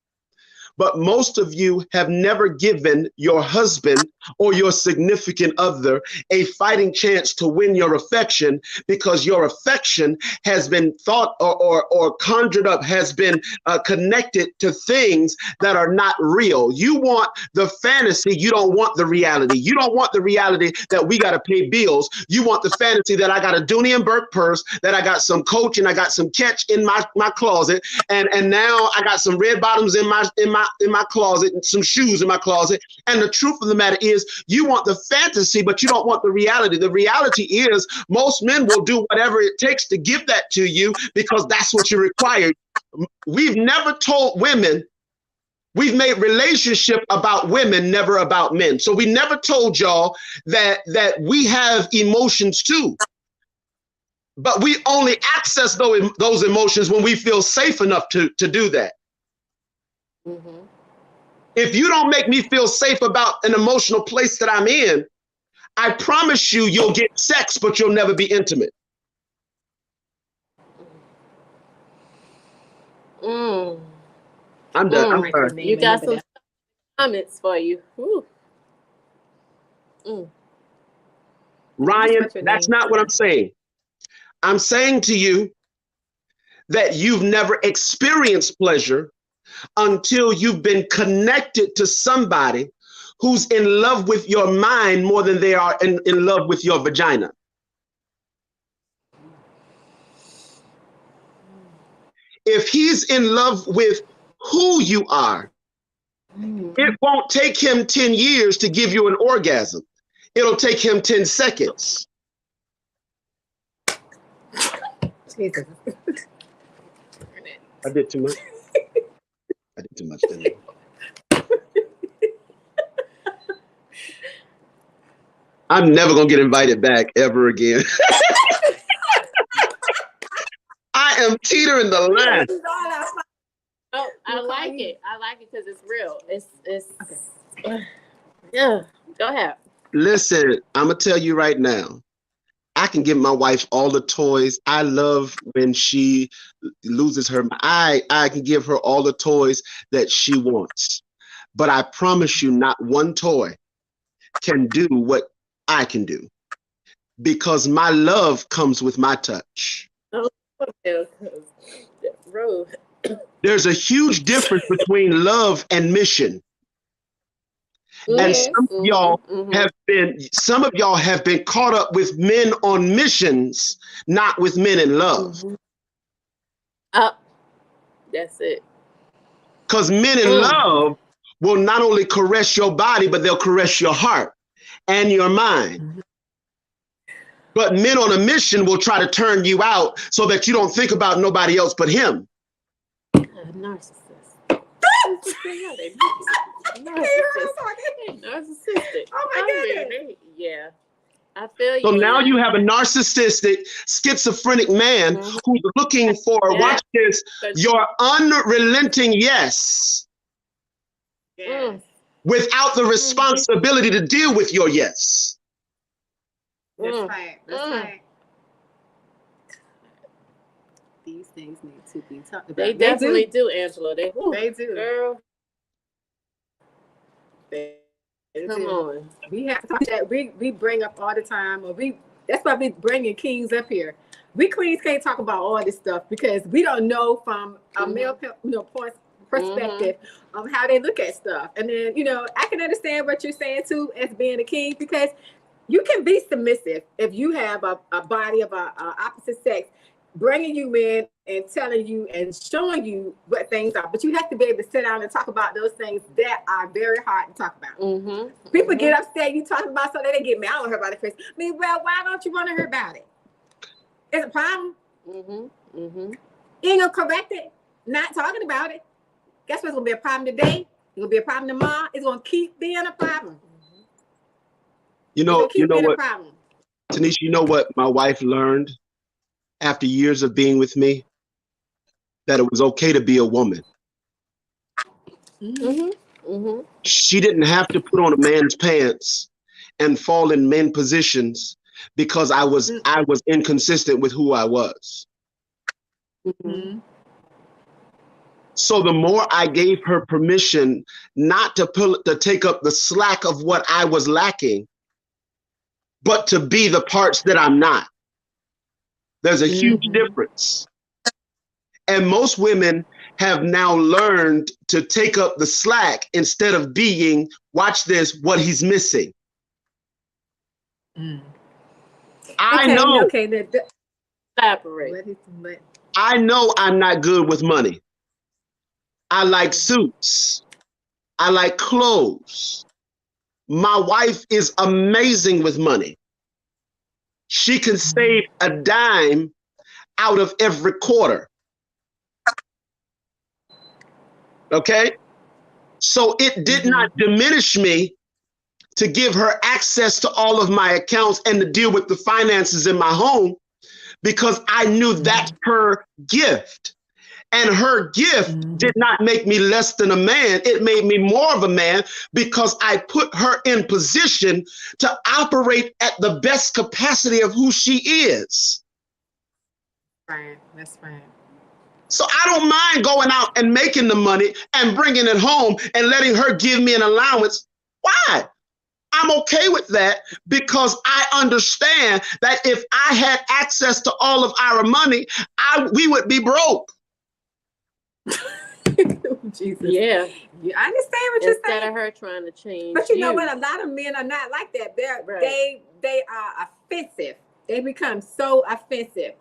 But most of you have never given your husband or your significant other a fighting chance to win your affection, because your affection has been thought or conjured up, has been connected to things that are not real. You want the fantasy, you don't want the reality. You don't want the reality that we got to pay bills. You want the fantasy that I got a Dooney and Burke purse, that I got some Coach and I got some Catch in my closet, and now I got some red bottoms in my closet and some shoes in my closet. And the truth of the matter is, you want the fantasy, but you don't want the reality. The reality is, most men will do whatever it takes to give that to you because that's what you require. We've never told women, we've made relationship about women, never about men. So we never told y'all that we have emotions too. But we only access those emotions when we feel safe enough to do that. Mm-hmm. If you don't make me feel safe about an emotional place that I'm in, I promise you, you'll get sex, but you'll never be intimate. Mm. I'm done. I'm sorry. You got some comments for you. Ryan, that's not what I'm saying. I'm saying to you that you've never experienced pleasure until you've been connected to somebody who's in love with your mind more than they are in love with your vagina. If he's in love with who you are, it won't take him 10 years to give you an orgasm. It'll take him 10 seconds. Jesus. I did too much. I did too much, didn't I? I'm never going to get invited back ever again. I am teetering the line. Oh, I like it. I like it because it's real. It's okay. Yeah. Go ahead. Listen, I'm going to tell you right now, I can give my wife all the toys. I love when she loses her. I can give her all the toys that she wants. But I promise you, not one toy can do what I can do, because my love comes with my touch. Oh, okay. There's a huge difference between love and mission. And some of y'all have been caught up with men on missions, not with men in love. That's it. Because men in love will not only caress your body, but they'll caress your heart and your mind. But men on a mission will try to turn you out so that you don't think about nobody else but him. Narcissist. Narcissistic. Oh my goodness. Yeah. I feel you. So now you have a narcissistic, schizophrenic man who's looking for, watch this, your unrelenting yes. Without the responsibility to deal with your yes. That's right. That's right. These things need to be talked about. They definitely do, Angela. They do. Girl. Come on. We have to talk that we bring up all the time, or that's why we bringing kings up here. We queens can't talk about all this stuff because we don't know from a male point perspective of how they look at stuff. And then, I can understand what you're saying too as being a king, because you can be submissive if you have a body of a opposite sex bringing you in and telling you and showing you what things are. But you have to be able to sit down and talk about those things that are very hard to talk about. People get upset. You talk about something, they get mad. I don't hear about it first. I mean, well, why don't you want to hear about it? It's a problem. You ain't gonna correct it. Not talking about it. Guess what's gonna be a problem today? It's gonna be a problem tomorrow. It's gonna keep being a problem. You know what, Tanisha, you know what my wife learned after years of being with me? That it was okay to be a woman. She didn't have to put on a man's pants and fall in men positions because I was inconsistent with who I was. So the more I gave her permission not to take up the slack of what I was lacking, but to be the parts that I'm not. There's a huge difference. And most women have now learned to take up the slack instead of being, watch this, what he's missing. I know. Elaborate. I know I'm not good with money. I like suits. I like clothes. My wife is amazing with money. She can save a dime out of every quarter. Okay? So it did not diminish me to give her access to all of my accounts and to deal with the finances in my home, because I knew that's her gift. And her gift did not make me less than a man. It made me more of a man because I put her in position to operate at the best capacity of who she is. Right, that's right. So I don't mind going out and making the money and bringing it home and letting her give me an allowance. Why? I'm okay with that because I understand that if I had access to all of our money, we would be broke. Jesus. Yeah. I understand what you're Instead saying. of her trying to change. But you know what? A lot of men are not like that. They are offensive. They become so offensive.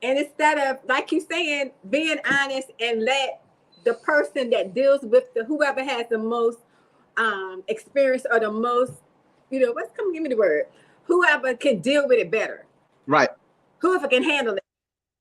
And instead of, like you saying, being honest and let the person that deals with whoever has the most experience or the most, give me the word. Whoever can deal with it better. Right. Whoever can handle it.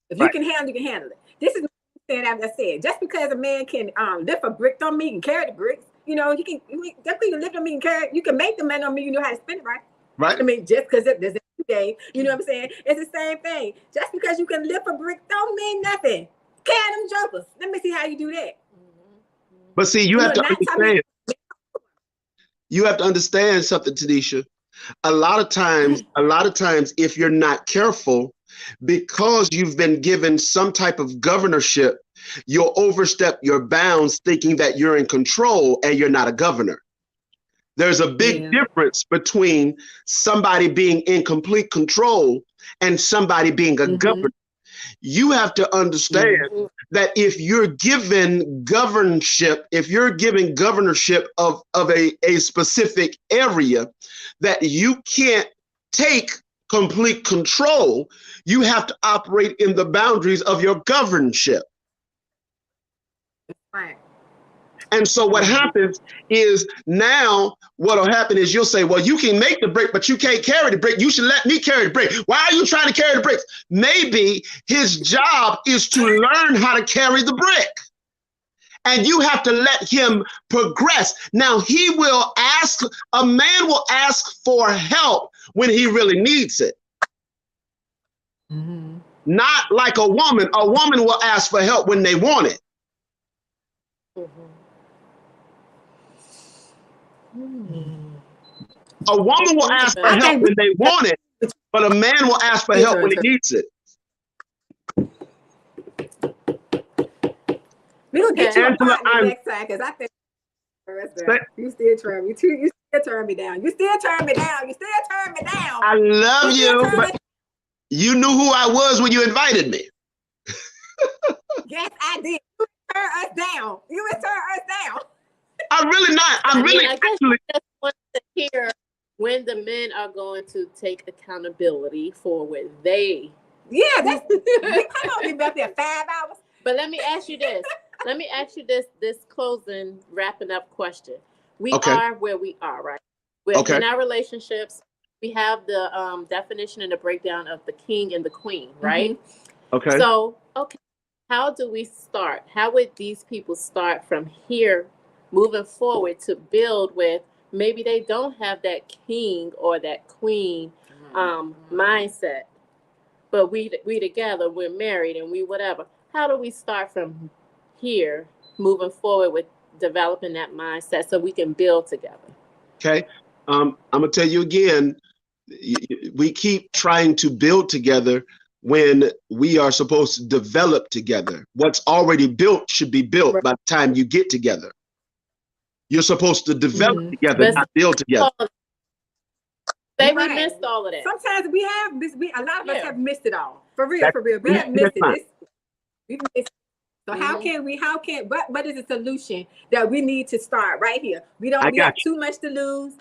If you can handle it, you can handle it. This is as I said, just because a man can lift a brick don't mean he can carry the bricks. You can definitely lift them, you can carry. You can make the man don't mean you know how to spend it, right? Right. I mean, just because there's a day, you know what I'm saying? It's the same thing. Just because you can lift a brick don't mean nothing. Carry them jokers. Let me see how you do that. But see, you have to understand. You have to understand something, Tanisha. A lot of times, if you're not careful, because you've been given some type of governorship, you'll overstep your bounds thinking that you're in control and you're not a governor. There's a big difference between somebody being in complete control and somebody being a governor. You have to understand that if you're given governorship, if you're giving governorship of a specific area, that you can't take complete control. You have to operate in the boundaries of your governorship. Right. And so what happens is now what'll happen is you'll say, well, you can make the brick, but you can't carry the brick. You should let me carry the brick. Why are you trying to carry the bricks? Maybe his job is to learn how to carry the brick. And you have to let him progress. Now a man will ask for help when he really needs it. Not like a woman. A woman will ask for help when they want it. A woman will ask for help when they want it, but a man will ask for help when he needs it. We're going to get you a partner next time, because I think you still turn me. You still turn me down. You still turn me down. You still turn me down. I love you, but you knew who I was when you invited me. Yes, I did. You turn us down. You would turn us down. I'm really not. I'm really I actually. just wanted to hear when the men are going to take accountability for what they. Yeah, that's come on, we been up there 5 hours. But let me ask you this. This closing, wrapping up question. We are where we are, right? We're in our relationships. We have the definition and the breakdown of the king and the queen, right? Okay. So, how do we start? How would these people start from here, moving forward to build with? Maybe they don't have that king or that queen mindset, but we together, we're married and we whatever. How do we start from here, moving forward with developing that mindset so we can build together? Okay. I'm gonna tell you again, we keep trying to build together when we are supposed to develop together. What's already built should be built by the time you get together. You're supposed to develop together, not build together. We missed all of that. Sometimes we have a lot of us have missed it all. For real. We have missed it. We've missed it. So how can what is the solution that we need to start right here? We have too much to lose.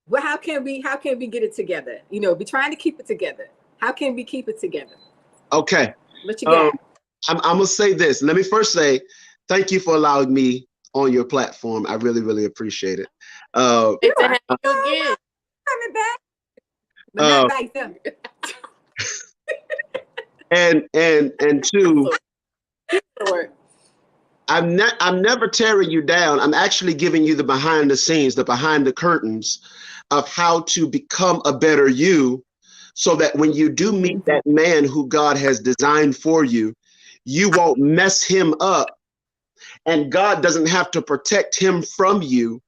Well, how can we get it together? You know, we're trying to keep it together. How can we keep it together? Okay. What you got? I'm gonna say this. Let me first say thank you for allowing me on your platform. I really, really appreciate it. Good to have you again. Coming back. But not like them. and two, I'm never tearing you down. I'm actually giving you the behind the scenes, the behind the curtains of how to become a better you, so that when you do meet that man who God has designed for you, you won't mess him up, and God doesn't have to protect him from you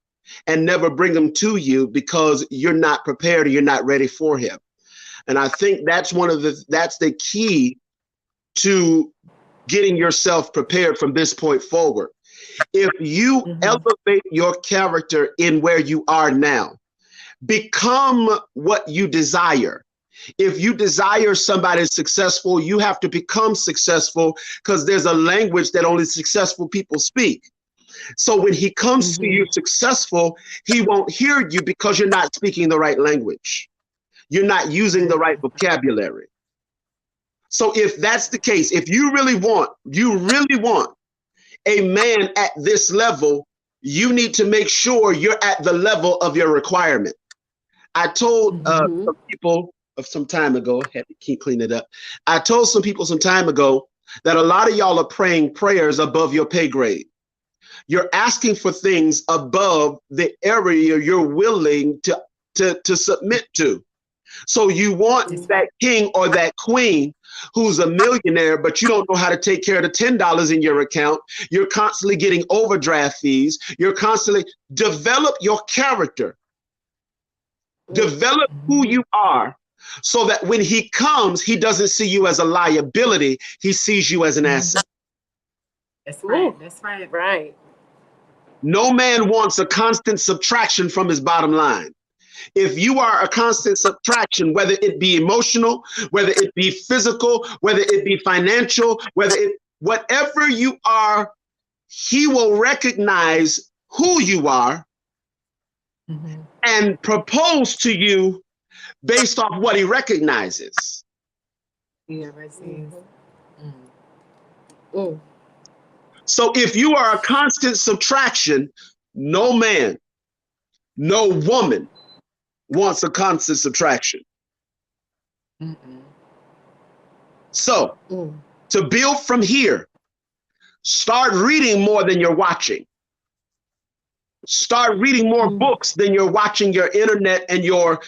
and never bring him to you because you're not prepared or you're not ready for him. And I think that's that's the key to getting yourself prepared from this point forward. If you elevate your character in where you are now, become what you desire. If you desire somebody successful, you have to become successful, because there's a language that only successful people speak. So when he comes to you successful, he won't hear you because you're not speaking the right language. You're not using the right vocabulary. So if that's the case, if you really want a man at this level, you need to make sure you're at the level of your requirement. I told some people some time ago, had to keep cleaning it up. I told some people some time ago that a lot of y'all are praying prayers above your pay grade. You're asking for things above the area you're willing to submit to. So you want that king or that queen who's a millionaire, but you don't know how to take care of the $10 in your account. You're constantly getting overdraft fees. You're constantly develop your character. Develop who you are, so that when he comes, he doesn't see you as a liability. He sees you as an asset. That's right. That's right. Right. No man wants a constant subtraction from his bottom line. If you are a constant subtraction, whether it be emotional, whether it be physical, whether it be financial, whatever you are, he will recognize who you are and propose to you based off what he recognizes. Yeah, I see. So if you are a constant subtraction, no man, no woman wants a constant subtraction. So to build from here, start reading more than you're watching. Start reading more books than you're watching your internet and your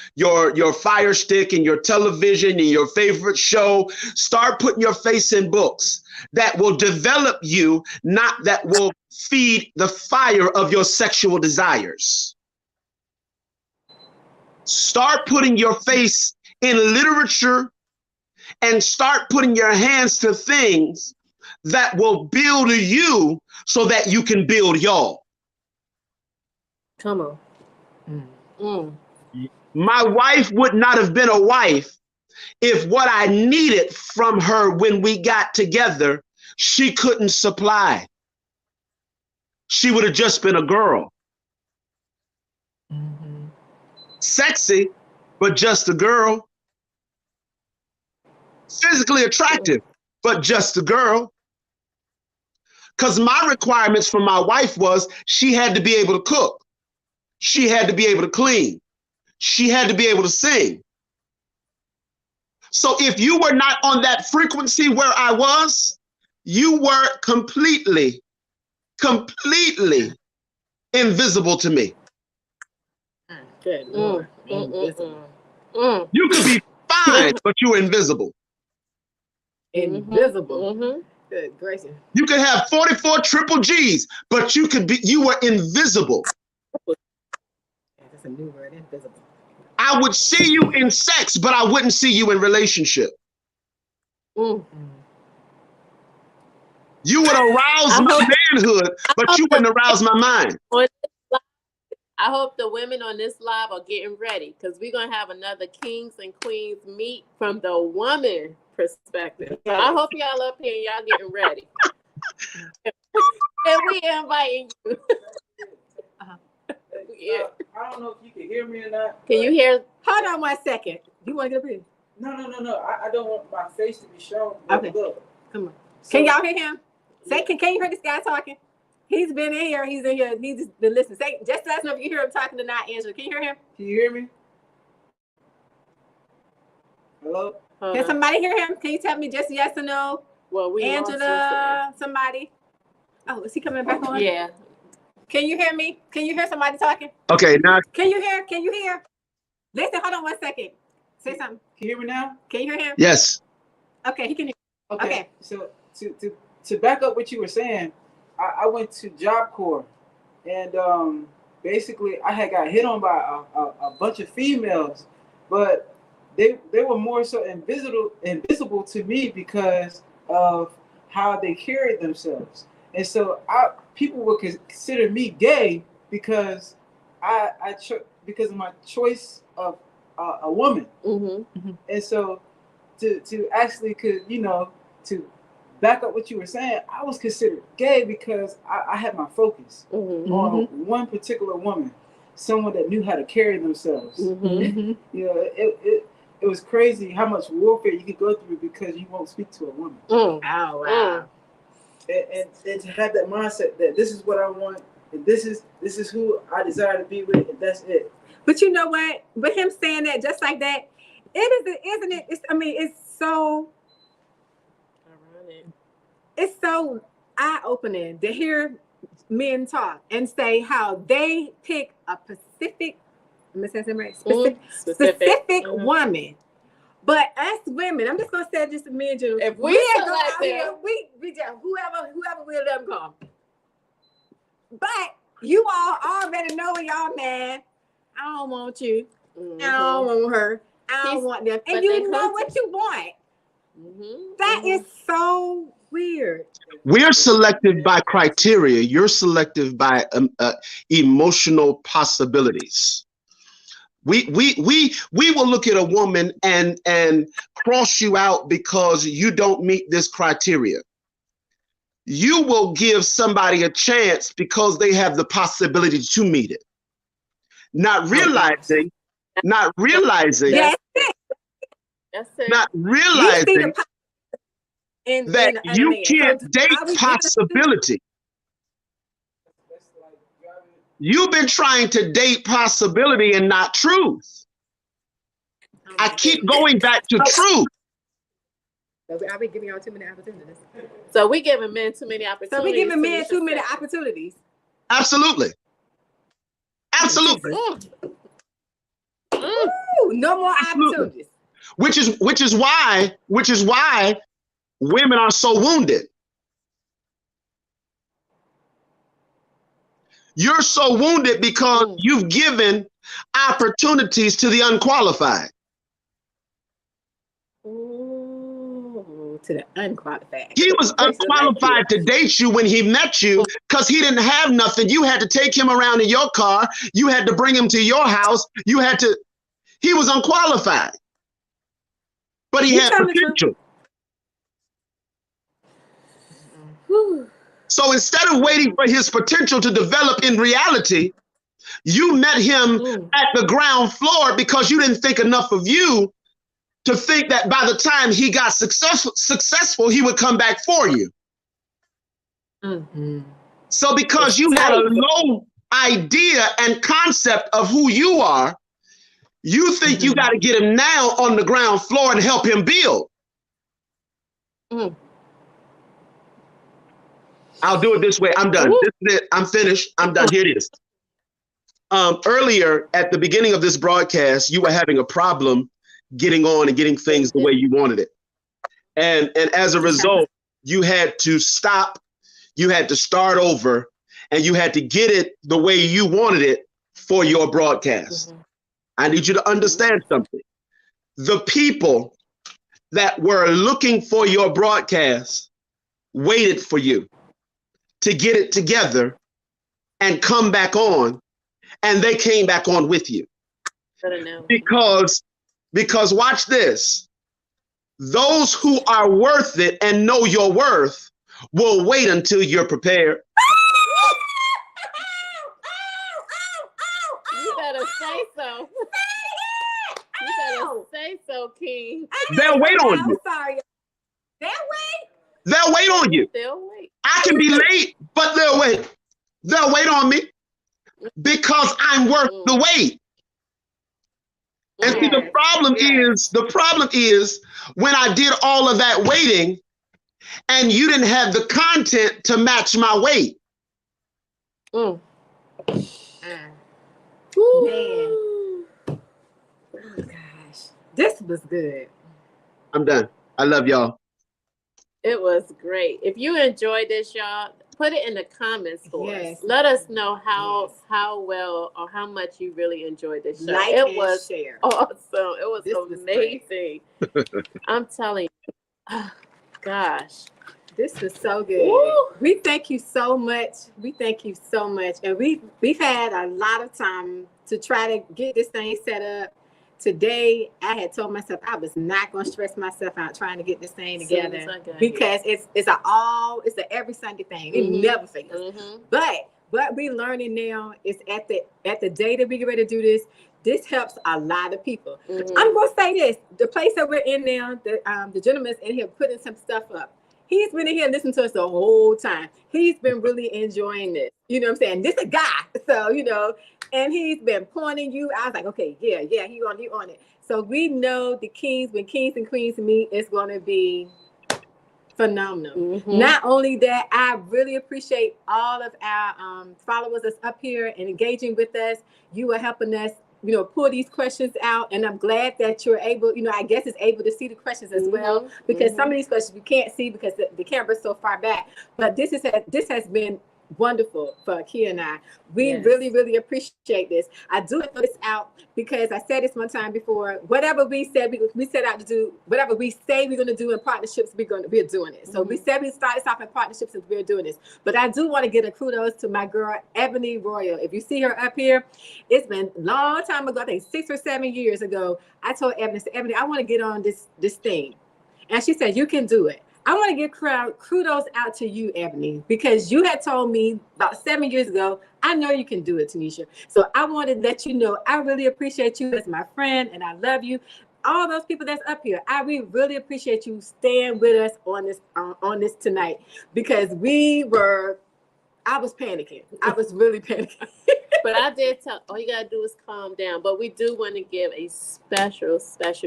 Fire Stick and your television and your favorite show. Start putting your face in books that will develop you, not that will feed the fire of your sexual desires. Start putting your face in literature and start putting your hands to things that will build you so that you can build y'all. Come on. My wife would not have been a wife if what I needed from her when we got together, she couldn't supply. She would have just been a girl. sexy, but just a girl. Physically attractive, but just a girl. Because my requirements for my wife was she had to be able to cook. She had to be able to clean. She had to be able to sing. So if you were not on that frequency where I was, you were completely invisible to me. Good Lord. Invisible. You could be fine, but you were invisible. Invisible. Mm-hmm. Good gracious. You could have 44 triple G's, but you were invisible. That's a new word, invisible. I would see you in sex, but I wouldn't see you in relationship. You would arouse my manhood, but you wouldn't arouse my mind. I hope the women on this live are getting ready because we're going to have another Kings and Queens meet from the woman perspective. So I hope y'all up here and y'all getting ready. And we inviting you. Yeah. I don't know if you can hear me or not. Can you hear? Hold on 1 second. You want to get up here? No. I don't want my face to be shown. Okay. Look. Come on. So, Can y'all hear him? Say, can you hear this guy talking? He's been in here. He's in here. He's just been listening. Say, just let us know if you hear him talking or not, Angela. Can you hear him? Can you hear me? Hello? Can somebody hear him? Can you tell me just yes or no? Well, we Angela, somebody. Oh, is he coming back on? Yeah. Can you hear me? Can you hear somebody talking? Okay, now Can you hear? Can you hear? Listen, hold on 1 second. Say something. Can you hear me now? Can you hear him? yes. Okay, he can hear. Okay. So to back up what you were saying, I went to Job Corps, and basically I had got hit on by a bunch of females, but they were more so invisible to me because of how they carried themselves, and so people would consider me gay because because of my choice of a woman, and so to actually to back up what you were saying, I was considered gay because I had my focus on one particular woman, someone that knew how to carry themselves. You know, it was crazy how much warfare you could go through because you won't speak to a woman. Oh wow! And to have that mindset that this is what I want, and this is who I desire to be with, and that's it. But you know what? But him saying that just like that, isn't it? It's so. It's so eye-opening to hear men talk and say how they pick a specific woman. But us women, I'm just gonna say just me and you. If we go select out here, them, we just whoever will let them come. But you all already know y'all man. I don't want you. I don't want her. I don't want them. And you know what you want. That is so weird. We're selected by criteria. You're selected by emotional possibilities. We will look at a woman and cross you out because you don't meet this criteria. You will give somebody a chance because they have the possibility to meet it. Not realizing not realizing that you can't date possibility. You've been trying to date possibility and not truth. I keep going back to truth. Are we giving y'all too many opportunities? So we giving men too many opportunities. So we giving men too many opportunities. Absolutely. Absolutely. Ooh, no more opportunities. Which is why women are so wounded. You're so wounded because you've given opportunities to the unqualified. Ooh, to the unqualified. He was unqualified to date you when he met you because he didn't have nothing. You had to take him around in your car. You had to bring him to your house. He was unqualified. But he had potential. So instead of waiting for his potential to develop in reality, You met him at the ground floor because you didn't think enough of you to think that by the time he got successful, he would come back for you. Mm-hmm. So because you had a low idea and concept of who you are, you think you got to get him now on the ground floor and help him build. I'll do it this way. I'm done. This is it. I'm finished. I'm done. Here it is. Earlier at the beginning of this broadcast, you were having a problem getting on and getting things the way you wanted it. And as a result, you had to stop, you had to start over, and you had to get it the way you wanted it for your broadcast. I need you to understand something. The people that were looking for your broadcast waited for you to get it together and come back on, and they came back on with you. Because watch this, those who are worth it and know your worth will wait until you're prepared. You better say so. You better say so, King. They'll wait on you. Sorry. They'll wait. They'll wait on you. They'll wait. I can be late, but they'll wait. They'll wait on me because I'm worth the wait. And see, the problem is when I did all of that waiting and you didn't have the content to match my weight. Man. Oh gosh, this was good. I'm done. I love y'all. It was great. If you enjoyed this, y'all, put it in the comments for us. Let us know how well or how much you really enjoyed this show. It was share. Awesome. It was amazing. I'm telling you. Oh, gosh. This was so good. Woo. We thank you so much. We thank you so much. And we've had a lot of time to try to get this thing set up. Today, I had told myself I was not going to stress myself out trying to get this thing together because it's an every Sunday thing. It never fails. But we learning now is at the day that we get ready to do this. This helps a lot of people. I'm going to say this: the place that we're in now, the gentleman's in here putting some stuff up. He's been in here listening to us the whole time. He's been really enjoying this. You know what I'm saying? This is a guy, so and he's been pointing you. I was like, okay, yeah, he on it. So we know when kings and queens meet, it's going to be phenomenal. Not only that, I really appreciate all of our followers that's up here and engaging with us. You are helping us, pull these questions out, and I'm glad that you're able, I guess it's able to see the questions as well, because some of these questions we can't see because the camera's so far back. But this has been wonderful for Kia and I. We really, really appreciate this. I do put this out because I said this one time before. Whatever we said we set out to do, whatever we say we're going to do in partnerships, we're doing it. So we said we started off in partnerships and we're doing this. But I do want to give a kudos to my girl Ebony Royal. If you see her up here, it's been a long time ago. I think 6 or 7 years ago. I told Ebony, I want to get on this thing, and she said, "You can do it." I want to give kudos out to you, Ebony, because you had told me about 7 years ago, I know you can do it, Tanisha. So I wanted to let you know I really appreciate you as my friend, and I love you. All those people that's up here, I really appreciate you staying with us on this tonight, because I was panicking. I was really panicking. But I did tell, all you got to do is calm down. But we do want to give a special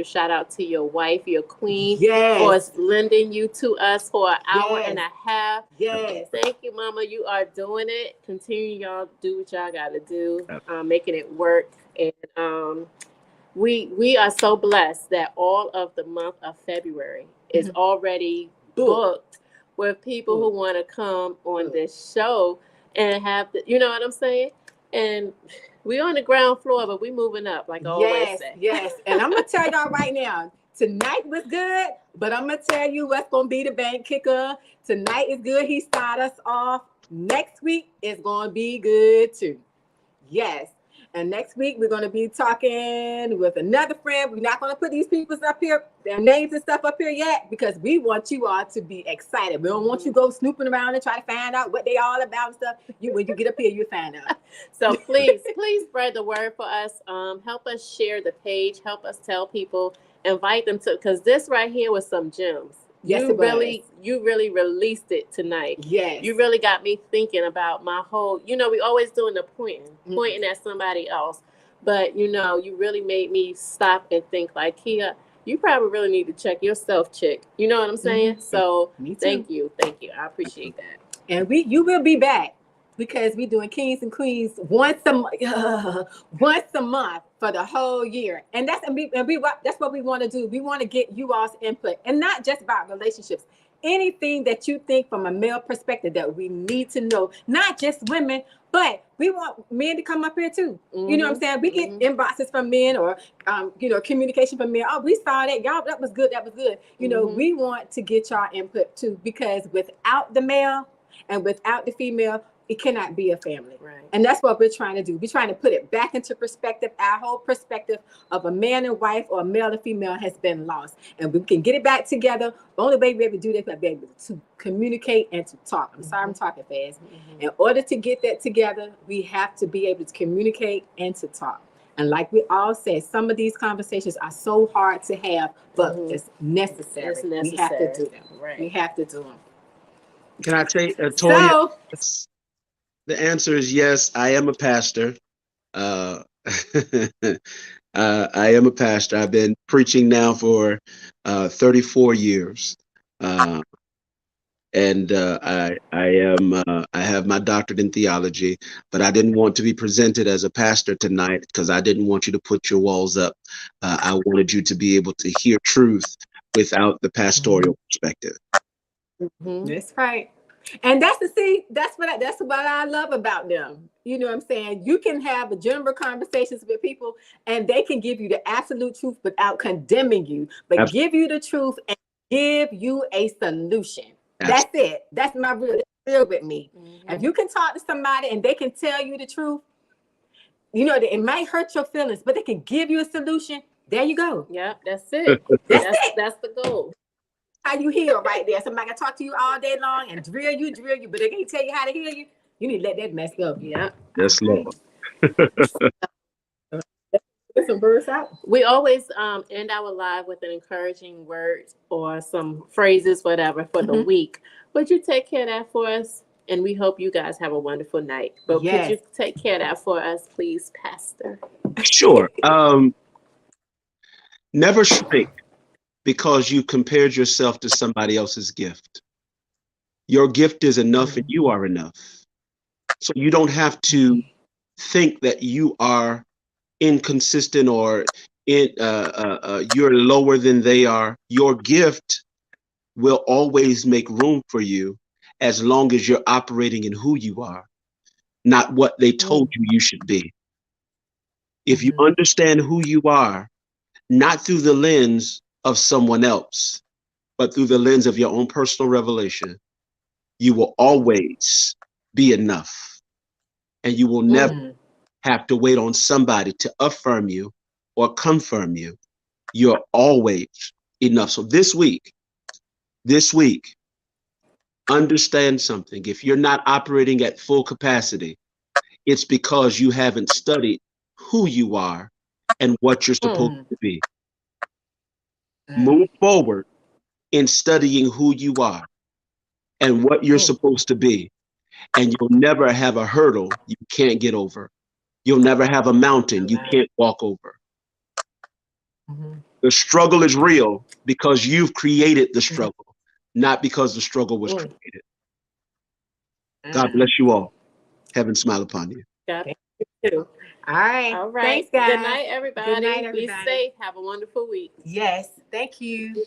shout out to your wife, your queen, for lending you to us for an hour and a half. Thank you, Mama. You are doing it. Continue, y'all. Do what y'all got to do, making it work. And we are so blessed that all of the month of February is already booked with people who want to come on this show and have you know what I'm saying? And we on the ground floor, but we moving up, like I always say. Yes. And I'm gonna tell y'all right now, tonight was good, but I'm gonna tell you what's gonna be the bank kicker. Tonight is good. He started us off. Next week is gonna be good too. Yes. And next week, we're going to be talking with another friend. We're not going to put these people up here, their names and stuff up here yet, because we want you all to be excited. We don't want you to go snooping around and try to find out what they all about and stuff. When you get up here, you'll find out. So please spread the word for us. Help us share the page. Help us tell people. Invite them to, because this right here was some gems. Yes, you really released it tonight. Yes. You really got me thinking about my whole, we always doing the pointing at somebody else. But, you really made me stop and think like, Kia, you probably really need to check yourself, chick. You know what I'm saying? So thank you. I appreciate that. And you will be back, because we're doing Kings and Queens once a month for the whole year. And that's what we want to do. We want to get you all's input, and not just about relationships. Anything that you think from a male perspective that we need to know, not just women, but we want men to come up here too. You know what I'm saying? We get inboxes from men, or communication from men. Oh, we saw that, y'all. That was good. We want to get y'all input too, because without the male and without the female, it cannot be a family. Right. And that's what we're trying to do. We're trying to put it back into perspective. Our whole perspective of a man and wife, or a male and female, has been lost. And we can get it back together. The only way we're able to do that is be able to communicate and to talk. I'm sorry I'm talking fast. In order to get that together, we have to be able to communicate and to talk. And like we all said, some of these conversations are so hard to have, but it's necessary. We have to do them. Right. We have to do them. Can I say, Toya? The answer is yes. I am a pastor. I am a pastor. I've been preaching now for 34 years, and I have my doctorate in theology. But I didn't want to be presented as a pastor tonight, because I didn't want you to put your walls up. I wanted you to be able to hear truth without the pastoral perspective. That's right. And that's what I love about them. You know what I'm saying? You can have a general conversations with people, and they can give you the absolute truth without condemning you, but give you the truth and give you a solution. That's it. That's my real with me. If you can talk to somebody and they can tell you the truth, it might hurt your feelings, but they can give you a solution. There you go. Yeah, that's it. That's the goal. How you heal right there. Somebody can talk to you all day long and drill you, but they can't tell you how to heal you. You need to let that mess go. Yeah. Yes, Lord. Get some birds out. We always end our live with an encouraging word or some phrases, whatever, for the week. Would you take care of that for us? And we hope you guys have a wonderful night. But could you take care of that for us, please, Pastor? Sure. Never shrink because you compared yourself to somebody else's gift. Your gift is enough and you are enough. So you don't have to think that you are inconsistent or you're lower than they are. Your gift will always make room for you as long as you're operating in who you are, not what they told you should be. If you understand who you are, not through the lens of someone else, but through the lens of your own personal revelation, you will always be enough. And you will never have to wait on somebody to affirm you or confirm you. You're always enough. So this week, understand something. If you're not operating at full capacity, it's because you haven't studied who you are and what you're supposed to be. Move forward in studying who you are and what you're supposed to be. And you'll never have a hurdle you can't get over. You'll never have a mountain you can't walk over. The struggle is real because you've created the struggle, not because the struggle was created. God bless you all. Heaven smile upon you. God bless you too. All right. All right. Thanks, guys. Good night, everybody. Good night, everybody. Be safe. Have a wonderful week. Yes. Thank you.